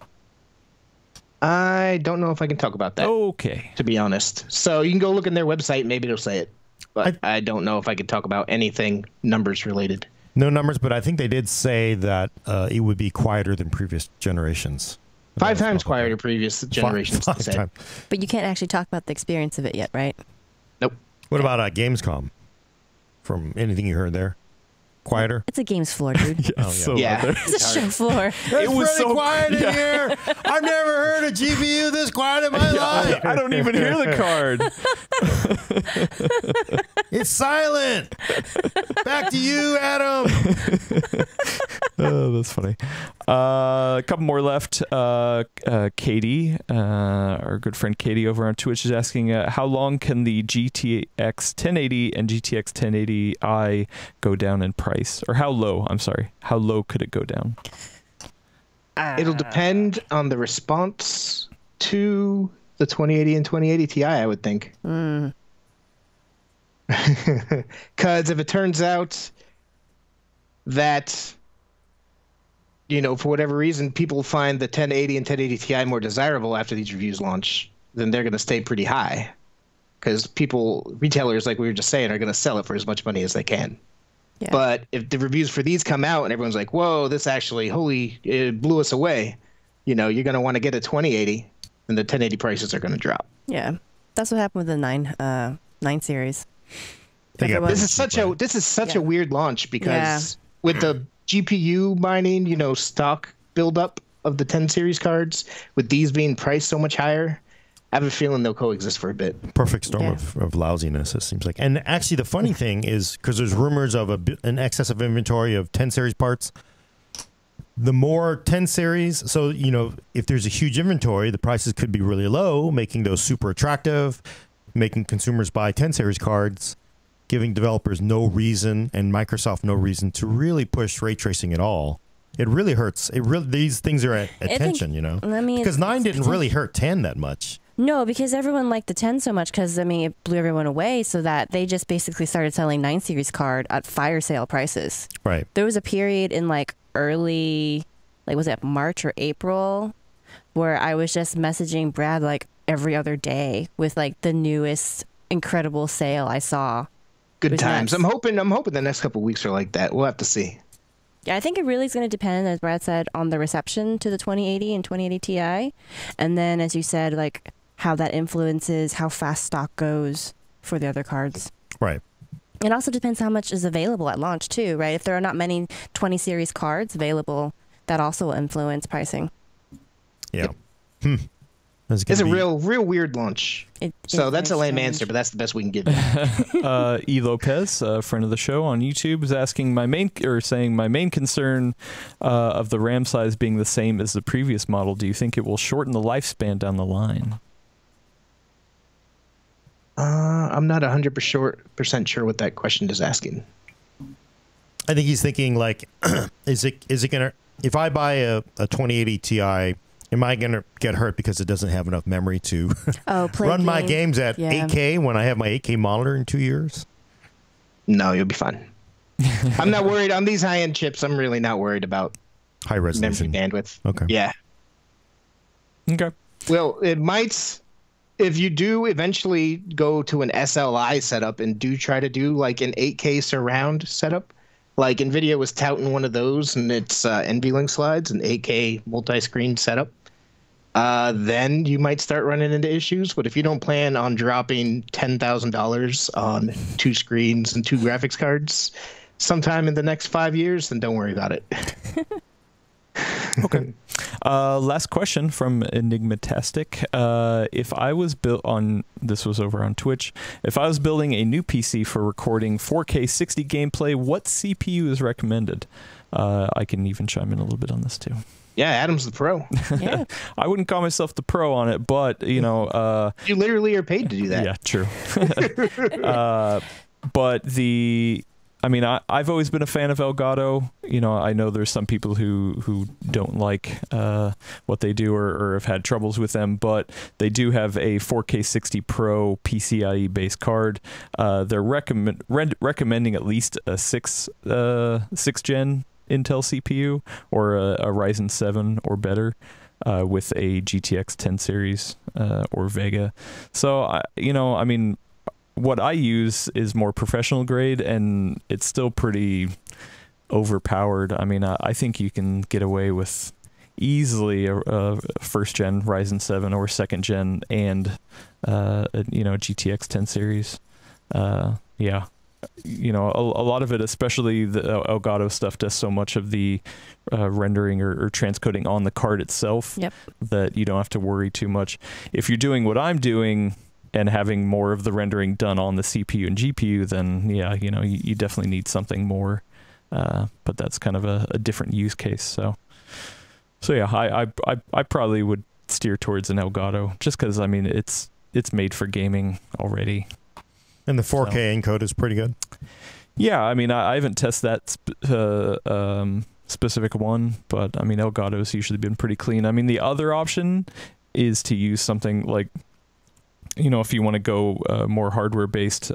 I don't know if I can talk about that. Okay. To be honest. So you can go look in their website. Maybe it'll say it. But I don't know if I can talk about anything numbers related. No numbers, but I think they did say that it would be quieter than previous generations. 5 times quieter previous generations. Five times. But you can't actually talk about the experience of it yet, right? Nope. What about Gamescom? from anything you heard there? Quieter? It's a games floor, dude. Yeah, so Yeah. loud. It's a show floor. It was so- quiet in here. I've never heard a GPU this quiet in my life. I don't even hear the card. It's silent. Back to you, Adam. Oh, that's funny. A couple more left. Katie, our good friend Katie over on Twitch, is asking, how long can the GTX 1080 and GTX 1080i go down in price? Or how low? I'm sorry. How low could it go down? It'll depend on the response to the 2080 and 2080 Ti, I would think. Because if it turns out that, for whatever reason, people find the 1080 and 1080 Ti more desirable after these reviews launch, then they're going to stay pretty high. Because retailers, like we were just saying, are going to sell it for as much money as they can. Yeah. But if the reviews for these come out and everyone's like, whoa, this actually, it blew us away, you're going to want to get a 2080, and the 1080 prices are going to drop. Yeah, that's what happened with the 9 series. They got Everyone- This is such Yeah. a weird launch because with the GPU mining, stock buildup of the 10 series cards, with these being priced so much higher, I have a feeling they'll coexist for a bit. Perfect storm Yeah. of lousiness, it seems like. And actually, the funny thing is, because there's rumors of an excess of inventory of 10 series parts, the more 10 series, so, if there's a huge inventory, the prices could be really low, making those super attractive, making consumers buy 10 series cards, giving developers no reason and Microsoft no reason to really push ray tracing at all. It really hurts. These things are at attention, I mean, because 9 didn't really hurt 10 that much. No, because everyone liked the 10 so much because, it blew everyone away so that they just basically started selling 9 series card at fire sale prices. Right. There was a period in early, was it March or April, where I was just messaging Brad every other day with the newest incredible sale I saw. Good was times. nuts. I'm hoping the next couple of weeks are like that. We'll have to see. Yeah, I think it really is going to depend, as Brad said, on the reception to the 2080 and 2080 Ti. And then, as you said, how that influences how fast stock goes for the other cards. Right. It also depends how much is available at launch, too, right? If there are not many 20 series cards available, that also will influence pricing. Yeah. It's a real weird launch. So that's a lame answer, but that's the best we can give you. E. Lopez, a friend of the show on YouTube, is asking my main concern of the RAM size being the same as the previous model. Do you think it will shorten the lifespan down the line? I'm not 100% sure what that question is asking. I think he's thinking is it gonna, if I buy a 2080 Ti, am I gonna get hurt because it doesn't have enough memory to play run my games at Yeah. 8K when I have my 8K monitor in 2 years? No, you'll be fine. I'm not worried on these high-end chips. I'm really not worried about High memory resolution. bandwidth. Okay. Yeah. Okay. Well, it might, if you do eventually go to an SLI setup and do try to do an 8K surround setup, NVIDIA was touting one of those and it's NVLink slides, an 8K multi-screen setup, then you might start running into issues. But if you don't plan on dropping $10,000 on 2 screens and 2 graphics cards sometime in the next 5 years, then don't worry about it. Okay. Last question from Enigmatastic. If I was this was over on Twitch. If I was building a new PC for recording 4K 60 gameplay, what CPU is recommended? I can even chime in a little bit on this too. Yeah, Adam's the pro. Yeah. I wouldn't call myself the pro on it, but You literally are paid to do that. yeah, true. But I've always been a fan of Elgato. I know there's some people who don't like what they do or have had troubles with them, but they do have a 4K 60 Pro PCIe based card. They're recommending at least a 6th gen Intel CPU or a Ryzen 7 or better. With a GTX 10 series or Vega. So, what I use is more professional grade, and it's still pretty overpowered. I think you can get away with easily a first gen Ryzen 7 or second gen and a GTX 10 series. Yeah. you know, a lot of it, especially the Elgato stuff, does so much of the rendering or transcoding on the card itself that you don't have to worry too much. If you're doing what I'm doing and having more of the rendering done on the CPU and GPU, then yeah, you know, you definitely need something more. But that's kind of a different use case. So yeah, I probably would steer towards an Elgato just because, I mean, it's made for gaming already. And the 4K encode is pretty good. Yeah, I mean, I haven't tested that specific one, but I mean, Elgato's usually been pretty clean. I mean, the other option is to use something like, you know, if you want to go more hardware based.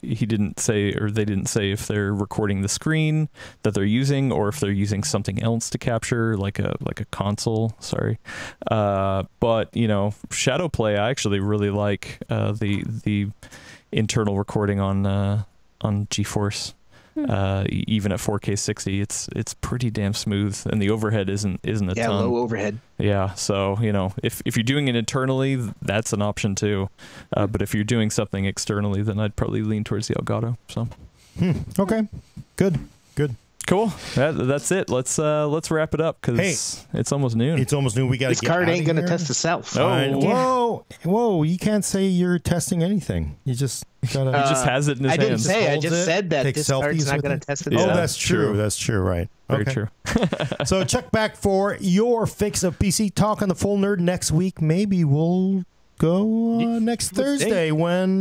He didn't say, or they didn't say, if they're recording the screen that they're using or if they're using something else to capture, like a console. Sorry, but you know, Shadowplay, I actually really like the internal recording on GeForce. Even at 4K 60, it's pretty damn smooth, and the overhead isn't a ton. Yeah, low overhead. Yeah, so you know, if you're doing it internally, that's an option too. But if you're doing something externally, then I'd probably lean towards the Elgato. So, okay, good. Cool. That's it. Let's wrap it up because it's almost noon. It's almost noon. We got to This card ain't gonna test itself. Whoa! You can't say you're testing anything. You just gotta. He just has it in his I didn't hands. say. I Holds just it, said that takes this card's selfies not with gonna it. test it. Yeah. Oh, itself. that's true. That's true. Right. Very Okay. true. So check back for your fix of PC talk on the Full Nerd next week. Maybe we'll go next Thursday when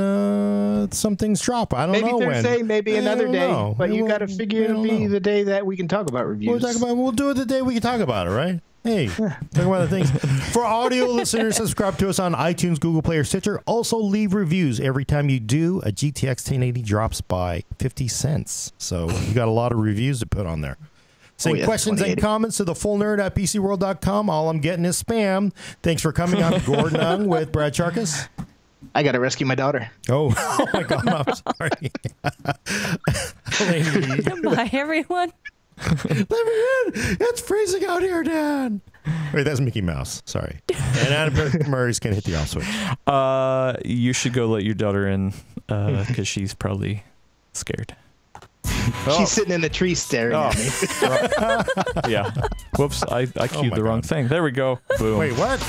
some things drop. I don't know when. Maybe Thursday, maybe another day. But you got to figure it'll be the day that we can talk about reviews. We'll do it the day we can talk about it, right? Hey, talk about the things. For audio listeners, subscribe to us on iTunes, Google Play, or Stitcher. Also, leave reviews. Every time you do, a GTX 1080 drops by 50 cents. So you got a lot of reviews to put on there. Send questions and comments to thefullnerd@pcworld.com. All I'm getting is spam. Thanks for coming on, Gordon Ung with Brad Charkis. I got to rescue my daughter. Oh my God, I'm sorry. Goodbye, everyone. Let me in. It's freezing out here, Dad. Wait, that's Mickey Mouse. Sorry. And Adam Murray's going to hit the off switch. You should go let your daughter in because she's probably scared. She's sitting in the tree staring at me. Yeah. Whoops. I queued the wrong thing. There we go. Boom. Wait, what?